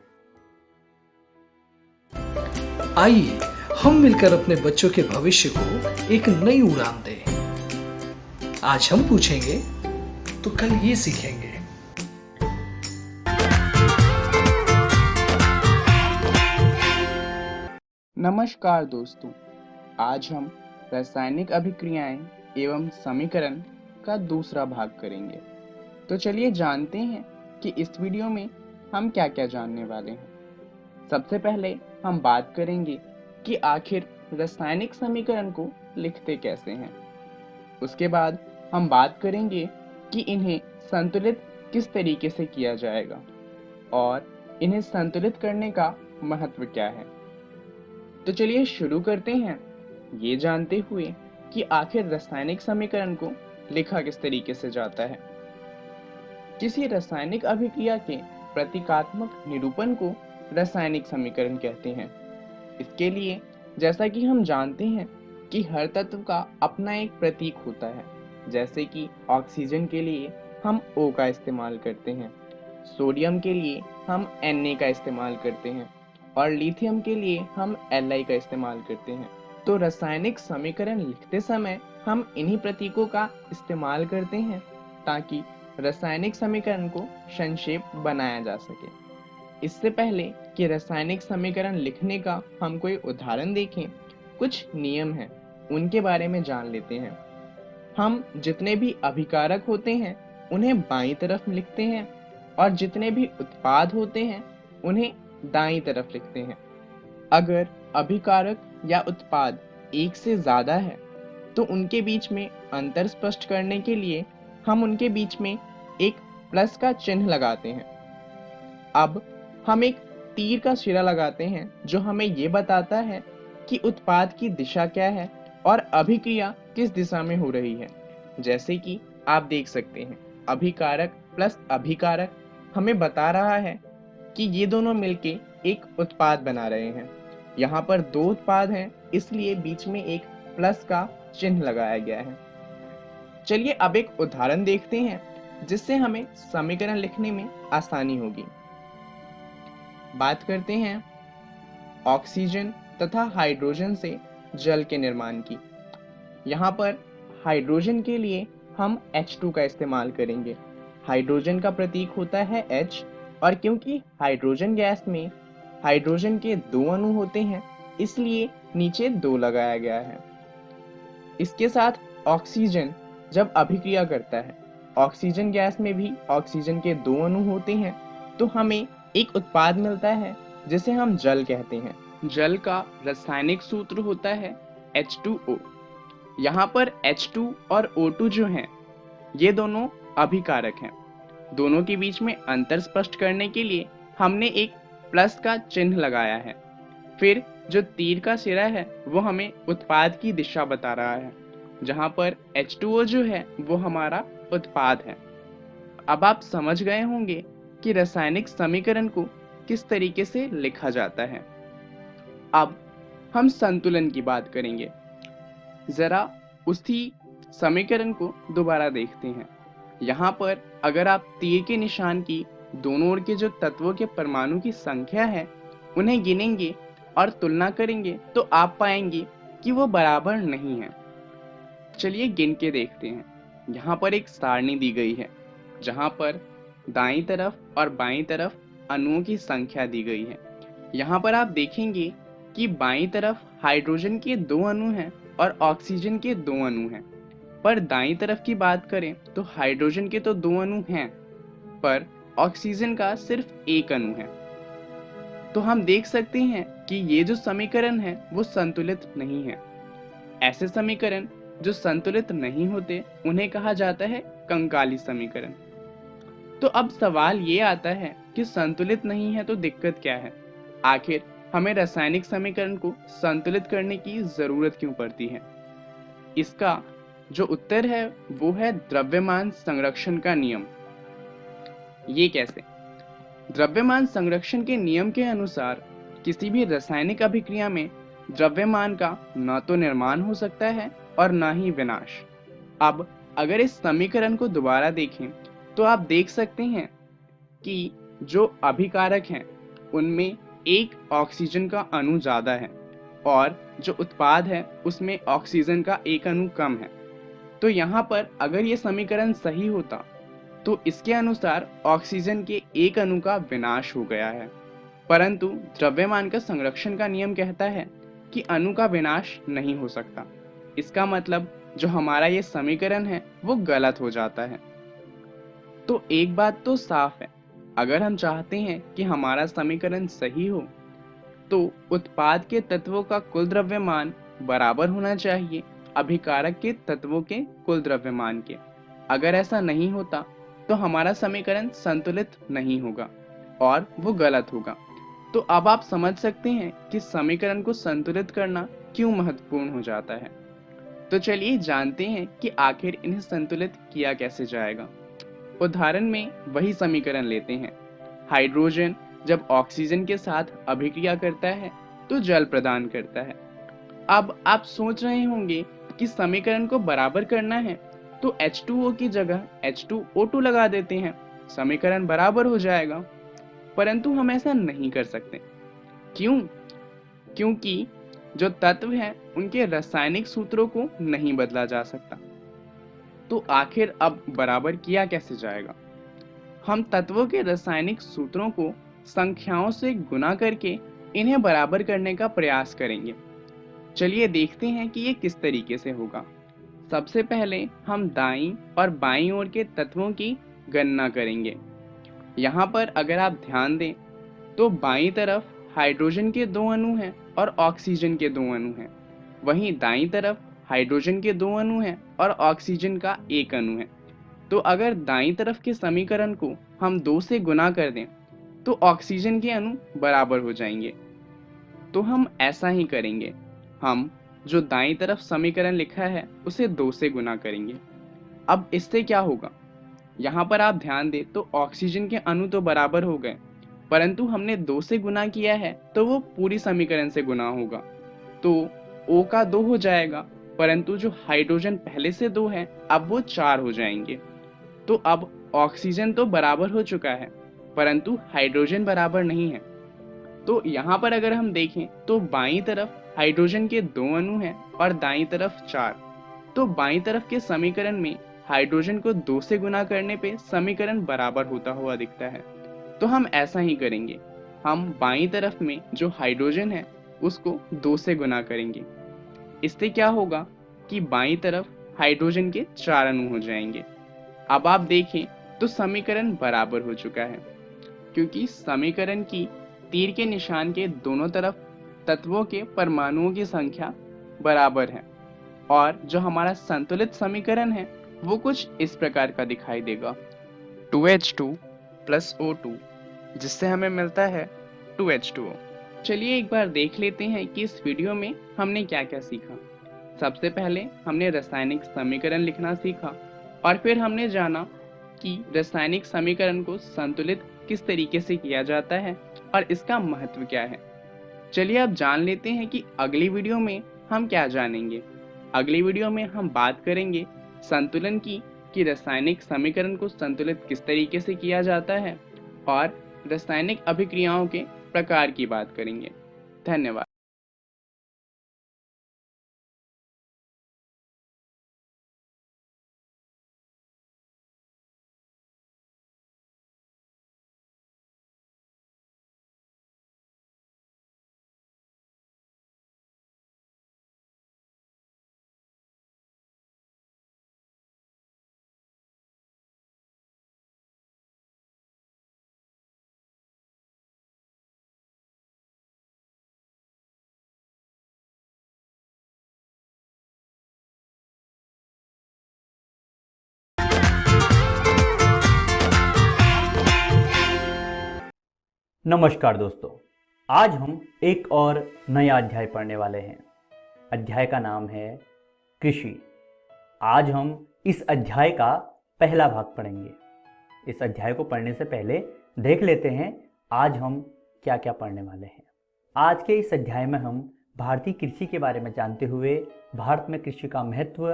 आइए हम मिलकर अपने बच्चों के भविष्य को एक नई उड़ान दें। आज हम पूछेंगे तो कल ये सीखेंगे। नमस्कार दोस्तों, आज हम रासायनिक अभिक्रियाएं एवं समीकरण का दूसरा भाग करेंगे। तो चलिए जानते हैं कि इस वीडियो में हम क्या क्या जानने वाले हैं। सबसे पहले हम बात करेंगे कि आखिर रासायनिक समीकरण को लिखते कैसे हैं। उसके बाद हम बात करेंगे कि इन्हें संतुलित किस तरीके से किया जाएगा और इन्हें संतुलित करने का महत्व क्या है। तो चलिए शुरू करते हैं ये जानते हुए कि आखिर रासायनिक समीकरण को लिखा किस तरीके से जाता है। किसी रासायनिक अभिक्रिया के प्रतीकात्मक निरूपण को रासायनिक समीकरण कहते हैं। इसके लिए जैसा कि हम जानते हैं कि हर तत्व का अपना एक प्रतीक होता है। जैसे कि ऑक्सीजन के लिए हम O का इस्तेमाल करते हैं, सोडियम के लिए हम Na का इस्तेमाल करते हैं और लिथियम के लिए हम Li का इस्तेमाल करते हैं। तो रासायनिक समीकरण लिखते समय हम इन्हीं प्रतीकों का इस्तेमाल करते हैं ताकि रासायनिक समीकरण को संक्षेप बनाया जा सके। इससे पहले कि रासायनिक समीकरण लिखने का हम कोई उदाहरण देखें, कुछ नियम हैं, उनके बारे में जान लेते हैं। हम जितने भी अभिकारक होते हैं उन्हें बाईं तरफ लिखते हैं और जितने भी उत्पाद होते हैं उन्हें दाईं तरफ लिखते हैं। अगर अभिकारक या उत्पाद एक से ज्यादा है तो उनके बीच में अंतर स्पष्ट करने के लिए हम उनके बीच में एक प्लस का चिन्ह लगाते हैं। अब हम एक तीर का सिरा लगाते हैं जो हमें ये बताता है कि उत्पाद की दिशा क्या है और अभिक्रिया किस दिशा में हो रही है। जैसे कि आप देख सकते हैं, अभिकारक प्लस अभिकारक हमें बता रहा है कि ये दोनों मिलके एक उत्पाद बना रहे हैं। यहाँ पर दो उत्पाद हैं, इसलिए बीच में एक प्लस का चिन्ह लगाया गया है। चलिए अब एक उदाहरण देखते हैं जिससे हमें समीकरण लिखने में आसानी होगी। बात करते हैं ऑक्सीजन तथा हाइड्रोजन से जल के निर्माण की। यहाँ पर हाइड्रोजन के लिए हम H2 का इस्तेमाल करेंगे। हाइड्रोजन का प्रतीक होता है H, और क्योंकि हाइड्रोजन गैस में हाइड्रोजन के दो अणु होते हैं इसलिए नीचे 2 लगाया गया है। इसके साथ ऑक्सीजन जब अभिक्रिया करता है, ऑक्सीजन गैस में भी ऑक्सीजन के 2 अणु होते हैं, तो हमें एक उत्पाद मिलता है जिसे हम जल कहते हैं। जल का रासायनिक सूत्र होता है H2O। यहाँ पर H2 और O2 जो हैं ये दोनों अभिकारक हैं। दोनों के बीच में अंतर स्पष्ट करने के लिए हमने एक प्लस का चिन्ह लगाया है। फिर जो तीर का सिरा है वो हमें उत्पाद की दिशा बता रहा है, जहाँ पर H2O जो है वो हमारा उत्पाद है। अब आप समझ गए होंगे कि रासायनिक समीकरण को किस तरीके से लिखा जाता है। अब हम संतुलन की बात करेंगे। जरा उसी समीकरण को दोबारा देखते हैं। यहाँ पर अगर आप तीर के निशान की दोनों ओर के जो तत्वों के परमाणु की संख्या है उन्हें गिनेंगे और तुलना करेंगे तो आप पाएंगे कि वो बराबर नहीं है। चलिए गिन के देखते हैं। यहाँ पर एक सारणी दी गई है जहाँ पर दाईं तरफ और बाईं तरफ अणुओं की संख्या दी गई है। यहाँ पर आप देखेंगे कि बाईं तरफ हाइड्रोजन के 2 अणु हैं और ऑक्सीजन के 2 अणु हैं, पर दाईं तरफ की बात करें तो हाइड्रोजन के तो 2 अणु हैं पर ऑक्सीजन का सिर्फ 1 अणु है। तो हम देख सकते हैं कि ये जो समीकरण है वो संतुलित नहीं है। ऐसे समीकरण जो संतुलित नहीं होते उन्हें कहा जाता है कंकाली समीकरण। तो अब सवाल ये आता है कि संतुलित नहीं है तो दिक्कत क्या है? आखिर हमें रासायनिक समीकरण को संतुलित करने की जरूरत क्यों पड़ती है? इसका जो उत्तर है वो है द्रव्यमान संरक्षण का नियम। ये कैसे? द्रव्यमान संरक्षण के नियम के अनुसार किसी भी रासायनिक अभिक्रिया में द्रव्यमान का न तो निर्माण हो सकता है और न ही विनाश। अब अगर इस समीकरण को दोबारा देखें तो आप देख सकते हैं कि जो अभिकारक हैं उनमें एक ऑक्सीजन का अणु ज्यादा है और जो उत्पाद है उसमें ऑक्सीजन का एक अणु कम है। तो यहाँ पर अगर ये समीकरण सही होता तो इसके अनुसार ऑक्सीजन के एक अणु का विनाश हो गया है, परंतु द्रव्यमान का संरक्षण का नियम कहता है कि अणु का विनाश नहीं हो सकता। इसका मतलब जो हमारा ये समीकरण है वो गलत हो जाता है। तो एक बात तो साफ है, अगर हम चाहते हैं कि हमारा समीकरण सही हो तो उत्पाद के तत्वों का कुल द्रव्यमान बराबर होना चाहिए अभिकारक के तत्वों के कुल द्रव्यमान के। अगर ऐसा नहीं होता तो हमारा समीकरण संतुलित नहीं होगा और वो गलत होगा। तो अब आप समझ सकते हैं कि समीकरण को संतुलित करना क्यों महत्वपूर्ण हो जाता है। तो चलिए जानते हैं कि आखिर इन्हें संतुलित किया कैसे जाएगा। उदाहरण में वही समीकरण लेते हैं। हाइड्रोजन जब ऑक्सीजन के साथ अभिक्रिया करता है तो जल प्रदान करता है। अब आप सोच रहे होंगे कि समीकरण को बराबर करना है तो H2O की जगह H2O2 लगा देते हैं, समीकरण बराबर हो जाएगा। परंतु हम ऐसा नहीं कर सकते। क्यों? क्योंकि जो तत्व हैं उनके रासायनिक सूत्रों को नहीं बदला जा सकता। तो आखिर अब बराबर किया कैसे जाएगा? हम तत्वों के रासायनिक सूत्रों को संख्याओं से गुणा करके इन्हें बराबर करने का प्रयास करेंगे। चलिए देखते हैं कि ये किस तरीके से होगा। सबसे पहले हम दाईं और बाईं ओर के तत्वों की गणना करेंगे। यहाँ पर अगर आप ध्यान दें तो बाईं तरफ हाइड्रोजन के 2 अणु हैं और ऑक्सीजन के 2 अणु हैं, वहीं दाईं तरफ हाइड्रोजन के 2 अणु हैं और ऑक्सीजन का 1 अणु है। तो अगर दाईं तरफ के समीकरण को हम 2 से गुना कर दें तो ऑक्सीजन के अणु बराबर हो जाएंगे। तो हम ऐसा ही करेंगे, हम जो दाईं तरफ समीकरण लिखा है उसे 2 से गुना करेंगे। अब इससे क्या होगा, यहाँ पर आप ध्यान दें तो ऑक्सीजन के अणु तो बराबर हो गए, परंतु हमने 2 से गुना किया है तो वो पूरी समीकरण से गुना होगा, तो O का 2 हो जाएगा, परंतु जो हाइड्रोजन पहले से 2 है अब वो 4 हो जाएंगे। तो अब ऑक्सीजन तो बराबर हो चुका है परंतु हाइड्रोजन बराबर नहीं है। तो यहाँ पर अगर हम देखें तो बाईं तरफ हाइड्रोजन के 2 अणु हैं और दाईं तरफ 4। तो बाईं तरफ के समीकरण में हाइड्रोजन को 2 से गुना करने पे समीकरण बराबर होता हुआ दिखता है। तो हम ऐसा ही करेंगे, हम बाईं तरफ में जो हाइड्रोजन है उसको 2 से गुना करेंगे। इससे क्या होगा कि बाईं तरफ हाइड्रोजन के 4 अणु हो जाएंगे। अब आप देखें तो समीकरण बराबर हो चुका है, क्योंकि समीकरण की तीर के निशान के दोनों तरफ तत्वों के परमाणुओं की संख्या बराबर है और जो हमारा संतुलित समीकरण है वो कुछ इस प्रकार का दिखाई देगा, 2H2 + O2, जिससे हमें मिलता है 2H2O। चलिए एक बार देख लेते हैं कि इस वीडियो में हमने क्या क्या सीखा। सबसे पहले हमने रासायनिक समीकरण लिखना सीखा और फिर हमने जाना कि रासायनिक समीकरण को संतुलित किस तरीके से किया जाता है और इसका महत्व क्या है। चलिए अब जान लेते हैं कि अगली वीडियो में हम क्या जानेंगे। अगली वीडियो में हम बात करेंगे संतुलन की, कि रासायनिक समीकरण को संतुलित किस तरीके से किया जाता है और रासायनिक अभिक्रियाओं के प्रकार की बात करेंगे। धन्यवाद। नमस्कार दोस्तों, आज हम एक और नया अध्याय पढ़ने वाले हैं। अध्याय का नाम है कृषि। आज हम इस अध्याय का पहला भाग पढ़ेंगे। इस अध्याय को पढ़ने से पहले देख लेते हैं आज हम क्या क्या पढ़ने वाले हैं। आज के इस अध्याय में हम भारतीय कृषि के बारे में जानते हुए भारत में कृषि का महत्व,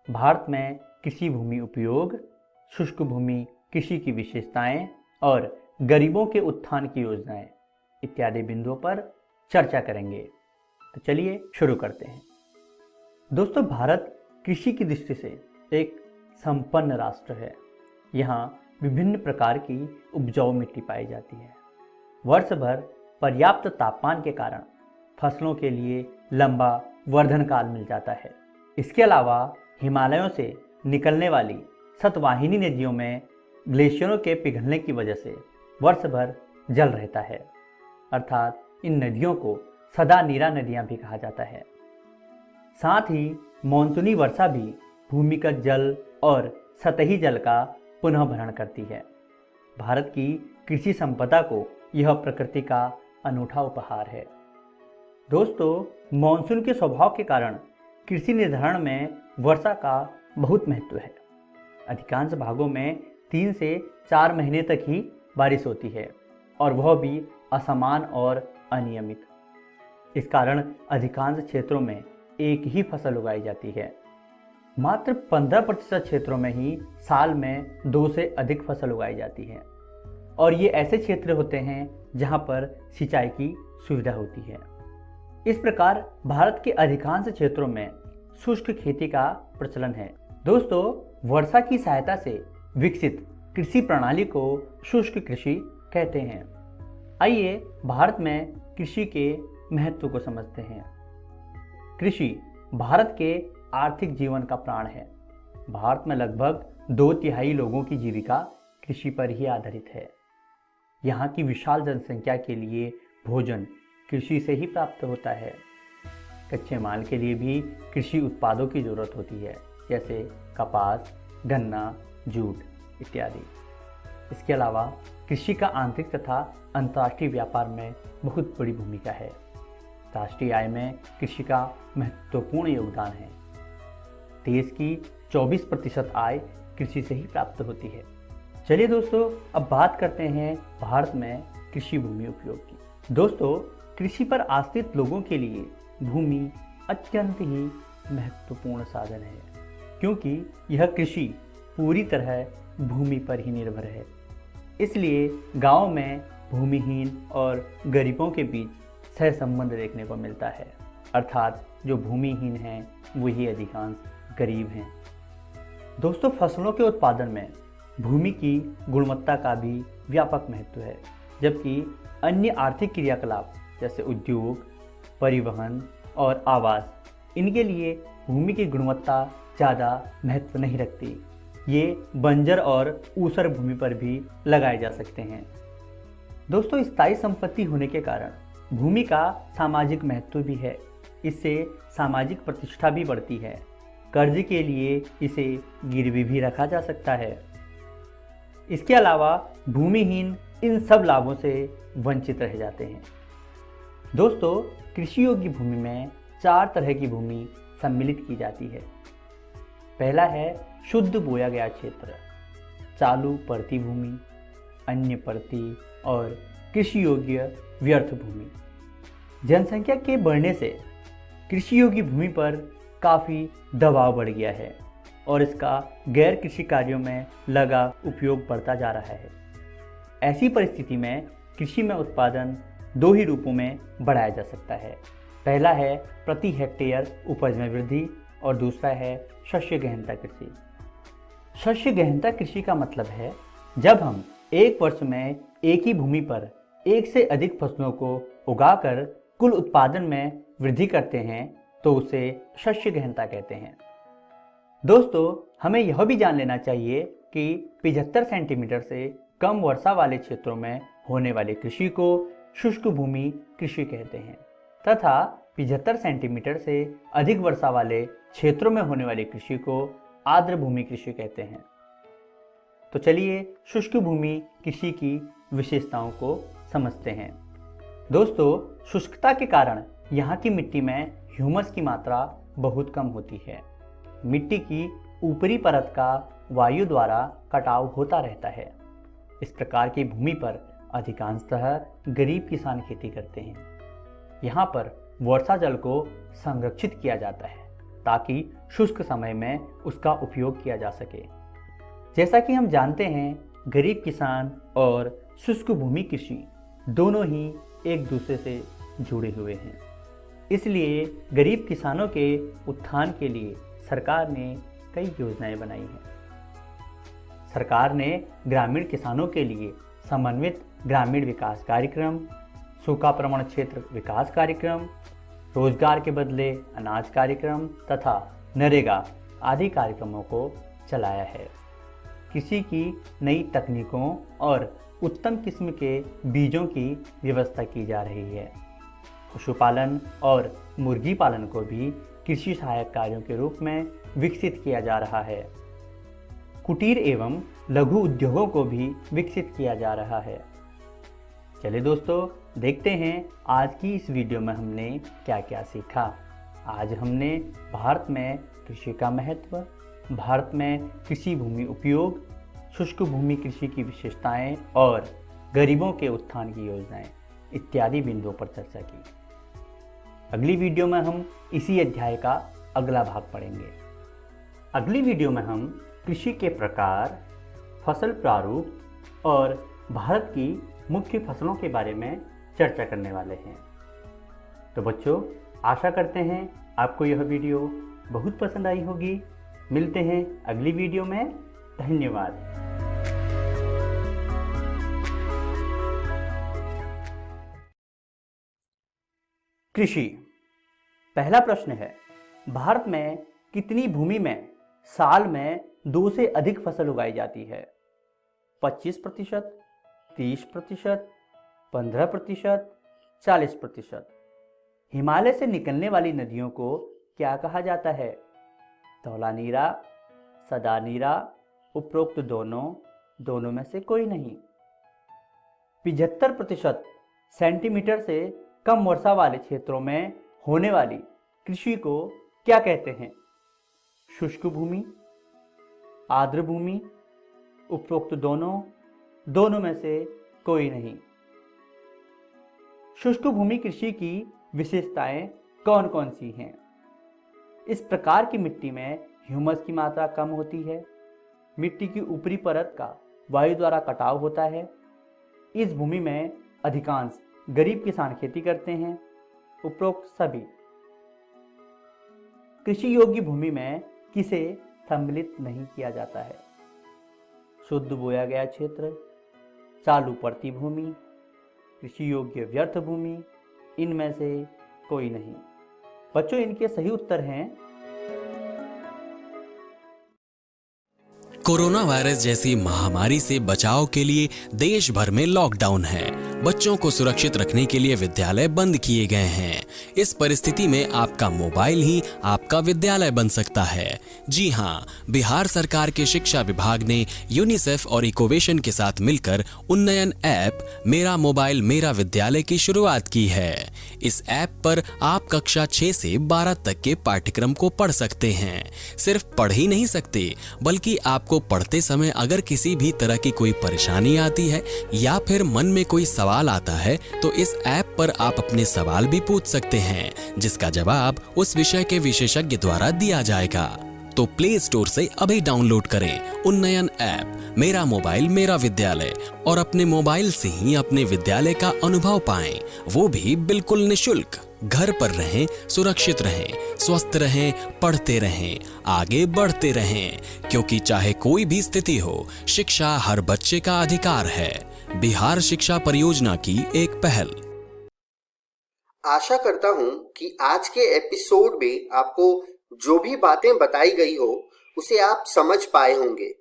भारत में कृषि भूमि उपयोग, शुष्क भूमि कृषि की विशेषताएं और गरीबों के उत्थान की योजनाएं इत्यादि बिंदुओं पर चर्चा करेंगे। तो चलिए शुरू करते हैं। दोस्तों, भारत कृषि की दृष्टि से एक संपन्न राष्ट्र है। यहाँ विभिन्न प्रकार की उपजाऊ मिट्टी पाई जाती है। वर्ष भर पर्याप्त तापमान के कारण फसलों के लिए लंबा वर्धन काल मिल जाता है। इसके अलावा हिमालयों से निकलने वाली सतवाहिनी नदियों में ग्लेशियरों के पिघलने की वजह से वर्ष भर जल रहता है, अर्थात इन नदियों को सदा नीरा नदियां भी कहा जाता है। साथ ही मानसूनी वर्षा भी भूमिगत जल और सतही जल का पुनः भरण करती है। भारत की कृषि संपदा को यह प्रकृति का अनूठा उपहार है। दोस्तों, मानसून के स्वभाव के कारण कृषि निर्धारण में वर्षा का बहुत महत्व है। अधिकांश भागों में 3 से 4 महीने तक ही बारिश होती है और वह भी असमान और अनियमित। इस कारण अधिकांश क्षेत्रों में एक ही फसल उगाई जाती है। मात्र 15% क्षेत्रों में ही साल में 2 से अधिक फसल उगाई जाती है और ये ऐसे क्षेत्र होते हैं जहां पर सिंचाई की सुविधा होती है। इस प्रकार भारत के अधिकांश क्षेत्रों में शुष्क खेती का प्रचलन है। दोस्तों, वर्षा की सहायता से विकसित कृषि प्रणाली को शुष्क कृषि कहते हैं। आइए भारत में कृषि के महत्व को समझते हैं। कृषि भारत के आर्थिक जीवन का प्राण है। भारत में लगभग 2/3 लोगों की जीविका कृषि पर ही आधारित है। यहाँ की विशाल जनसंख्या के लिए भोजन कृषि से ही प्राप्त होता है। कच्चे माल के लिए भी कृषि उत्पादों की जरूरत होती है, जैसे कपास, गन्ना, जूट इत्यादि। इसके अलावा कृषि का आंतरिक तथा अंतर्राष्ट्रीय व्यापार में बहुत बड़ी भूमिका है। राष्ट्रीय आय में कृषि का महत्वपूर्ण योगदान है। देश की 24% आय कृषि से ही प्राप्त होती है। चलिए दोस्तों, अब बात करते हैं भारत में कृषि भूमि उपयोग की। दोस्तों, कृषि पर आश्रित लोगों के लिए भूमि अत्यंत ही महत्वपूर्ण साधन है, क्योंकि यह कृषि पूरी तरह भूमि पर ही निर्भर है। इसलिए गांव में भूमिहीन और गरीबों के बीच सहसंबंध देखने को मिलता है, अर्थात जो भूमिहीन हैं वही अधिकांश गरीब हैं। दोस्तों, फसलों के उत्पादन में भूमि की गुणवत्ता का भी व्यापक महत्व है, जबकि अन्य आर्थिक क्रियाकलाप जैसे उद्योग, परिवहन और आवास, इनके लिए भूमि की गुणवत्ता ज़्यादा महत्व नहीं रखती। ये बंजर और ऊसर भूमि पर भी लगाए जा सकते हैं। दोस्तों, स्थायी संपत्ति होने के कारण भूमि का सामाजिक महत्व भी है। इससे सामाजिक प्रतिष्ठा भी बढ़ती है। कर्ज के लिए इसे गिरवी भी रखा जा सकता है। इसके अलावा भूमिहीन इन सब लाभों से वंचित रह जाते हैं। दोस्तों, कृषि योग्य भूमि में 4 तरह की भूमि सम्मिलित की जाती है। पहला है शुद्ध बोया गया क्षेत्र, चालू परती भूमि, अन्य परती और कृषि योग्य व्यर्थ भूमि। जनसंख्या के बढ़ने से कृषि योग्य भूमि पर काफ़ी दबाव बढ़ गया है और इसका गैर कृषि कार्यों में लगा उपयोग बढ़ता जा रहा है। ऐसी परिस्थिति में कृषि में उत्पादन 2 ही रूपों में बढ़ाया जा सकता है। पहला है प्रति हेक्टेयर उपज में वृद्धि और दूसरा है शस्य गहनता कृषि। शस्य गहनता कृषि का मतलब है जब हम एक वर्ष में एक ही भूमि पर एक से अधिक फसलों को उगाकर कुल उत्पादन में वृद्धि करते हैं तो उसे शस्य गहनता कहते हैं। दोस्तों, हमें यह भी जान लेना चाहिए कि 75 सेंटीमीटर से कम वर्षा वाले क्षेत्रों में होने वाली कृषि को शुष्क भूमि कृषि कहते हैं तथा 75 सेंटीमीटर से अधिक वर्षा वाले क्षेत्रों में होने वाली कृषि को आर्द्र भूमि कृषि कहते हैं। तो चलिए शुष्क भूमि कृषि की विशेषताओं को समझते हैं। दोस्तों, शुष्कता के कारण यहाँ की मिट्टी में ह्यूमस की मात्रा बहुत कम होती है। मिट्टी की ऊपरी परत का वायु द्वारा कटाव होता रहता है। इस प्रकार की भूमि पर अधिकांशतः गरीब किसान खेती करते हैं। यहाँ पर वर्षा जल को संरक्षित किया जाता है ताकि शुष्क समय में उसका उपयोग किया जा सके। जैसा कि हम जानते हैं, गरीब किसान और शुष्क भूमि कृषि दोनों ही एक दूसरे से जुड़े हुए हैं। इसलिए गरीब किसानों के उत्थान के लिए सरकार ने कई योजनाएं बनाई हैं। सरकार ने ग्रामीण किसानों के लिए समन्वित ग्रामीण विकास कार्यक्रम, सूखा प्रवण क्षेत्र विकास कार्यक्रम, रोजगार के बदले अनाज कार्यक्रम तथा नरेगा आदि कार्यक्रमों को चलाया है। कृषि की नई तकनीकों और उत्तम किस्म के बीजों की व्यवस्था की जा रही है। पशुपालन और मुर्गी पालन को भी कृषि सहायक कार्यों के रूप में विकसित किया जा रहा है। कुटीर एवं लघु उद्योगों को भी विकसित किया जा रहा है। चलिए दोस्तों, देखते हैं आज की इस वीडियो में हमने क्या क्या सीखा। आज हमने भारत में कृषि का महत्व, भारत में कृषि भूमि उपयोग, शुष्क भूमि कृषि की विशेषताएं और गरीबों के उत्थान की योजनाएं इत्यादि बिंदुओं पर चर्चा की। अगली वीडियो में हम इसी अध्याय का अगला भाग पढ़ेंगे। अगली वीडियो में हम कृषि के प्रकार, फसल प्रारूप और भारत की मुख्य फसलों के बारे में चर्चा करने वाले हैं। तो बच्चों, आशा करते हैं आपको यह वीडियो बहुत पसंद आई होगी। मिलते हैं अगली वीडियो में। धन्यवाद। कृषि। पहला प्रश्न है, भारत में कितनी भूमि में साल में 2 से अधिक फसल उगाई जाती है? 25%, 30%, 15%, 40%। हिमालय से निकलने वाली नदियों को क्या कहा जाता है? धौला नीरा, सदा नीरा, उपरोक्त दोनों में से कोई नहीं। 75% सेंटीमीटर से कम वर्षा वाले क्षेत्रों में होने वाली कृषि को क्या कहते हैं? शुष्क भूमि, आर्द्र भूमि, उपरोक्त दोनों में से कोई नहीं। शुष्क भूमि कृषि की विशेषताएं कौन कौन सी हैं? इस प्रकार की मिट्टी में ह्यूमस की मात्रा कम होती है। मिट्टी की ऊपरी परत का वायु द्वारा कटाव होता है। इस भूमि में अधिकांश गरीब किसान खेती करते हैं। उपरोक्त सभी। कृषि योग्य भूमि में किसे सम्मिलित नहीं किया जाता है? शुद्ध बोया गया क्षेत्र, चालू पड़ती भूमि, कृषि योग्य व्यर्थ भूमि, इनमें से कोई नहीं। बच्चों, इनके सही उत्तर हैं कोरोना वायरस जैसी महामारी से बचाव के लिए देश भर में लॉकडाउन है। बच्चों को सुरक्षित रखने के लिए विद्यालय बंद किए गए हैं। इस परिस्थिति में आपका मोबाइल ही आपका विद्यालय बन सकता है। जी हाँ, बिहार सरकार के शिक्षा विभाग ने यूनिसेफ और इकोवेशन के साथ मिलकर उन्नयन ऐप मेरा मोबाइल मेरा विद्यालय की शुरुआत की है। इस ऐप पर आप कक्षा 6 से 12 तक के पाठ्यक्रम को पढ़ सकते हैं। सिर्फ पढ़ ही नहीं सकते, बल्कि आपको पढ़ते समय अगर किसी भी तरह की कोई परेशानी आती है या फिर मन में कोई सवाल आता है तो इस ऐप पर आप अपने सवाल भी पूछ सकते हैं, जिसका जवाब उस विषय के विशेषज्ञ द्वारा दिया जाएगा। तो प्ले स्टोर से अभी डाउनलोड करें उन्नयन ऐप मेरा मोबाइल मेरा विद्यालय और अपने मोबाइल से ही अपने विद्यालय का अनुभव पाएं, वो भी बिल्कुल निःशुल्क। घर पर रहें, सुरक्षित रहें, स्वस्थ रहें, पढ़ते रहें, आगे बढ़ते रहें, क्योंकि चाहे कोई भी स्थिति हो, शिक्षा हर बच्चे का अधिकार है। बिहार शिक्षा परियोजना की एक पहल। आशा करता हूं कि आज के एपिसोड में आपको जो भी बातें बताई गई हो उसे आप समझ पाए होंगे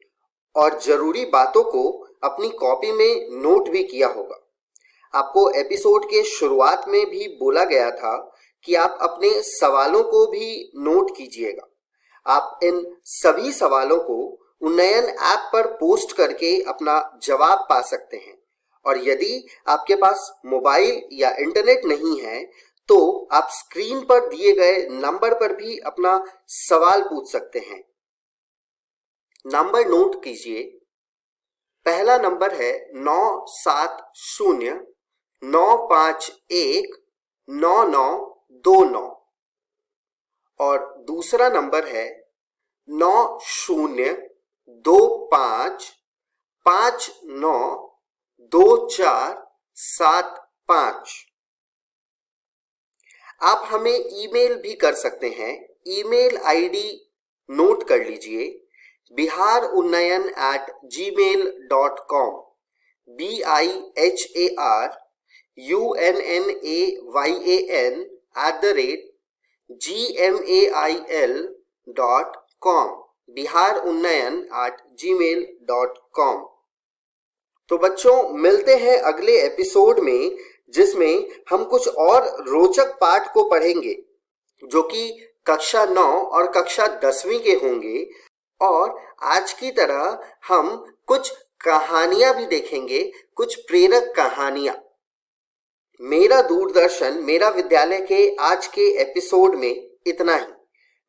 और जरूरी बातों को अपनी कॉपी में नोट भी किया होगा। आपको एपिसोड के शुरुआत में भी बोला गया था कि आप अपने सवालों को भी नोट कीजिएगा। आप इन सभी सवालों को उन्नयन ऐप पर पोस्ट करके अपना जवाब पा सकते हैं और यदि आपके पास मोबाइल या इंटरनेट नहीं है तो आप स्क्रीन पर दिए गए नंबर पर भी अपना सवाल पूछ सकते हैं। नंबर नोट कीजिए। पहला नंबर है 970-951-9929 और दूसरा नंबर है 9025952475। आप हमें ईमेल भी कर सकते हैं। ईमेल आईडी नोट कर लीजिए, biharunnyan@gmail.com, biharunnyan@gmail.com, biharunnyan@gmail.com। तो बच्चों, मिलते हैं अगले एपिसोड में जिसमें हम कुछ और रोचक पाठ को पढ़ेंगे जो कि कक्षा 9 और कक्षा 10वीं के होंगे और आज की तरह हम कुछ कहानियां भी देखेंगे, कुछ प्रेरक कहानियां। मेरा दूरदर्शन मेरा विद्यालय के आज के एपिसोड में इतना ही।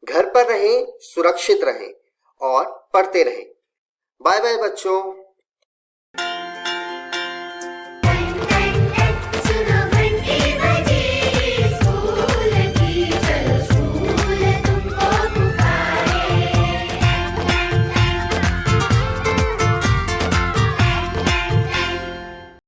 घर पर रहें, सुरक्षित रहें और पढ़ते रहें। बाय बाय बच्चों।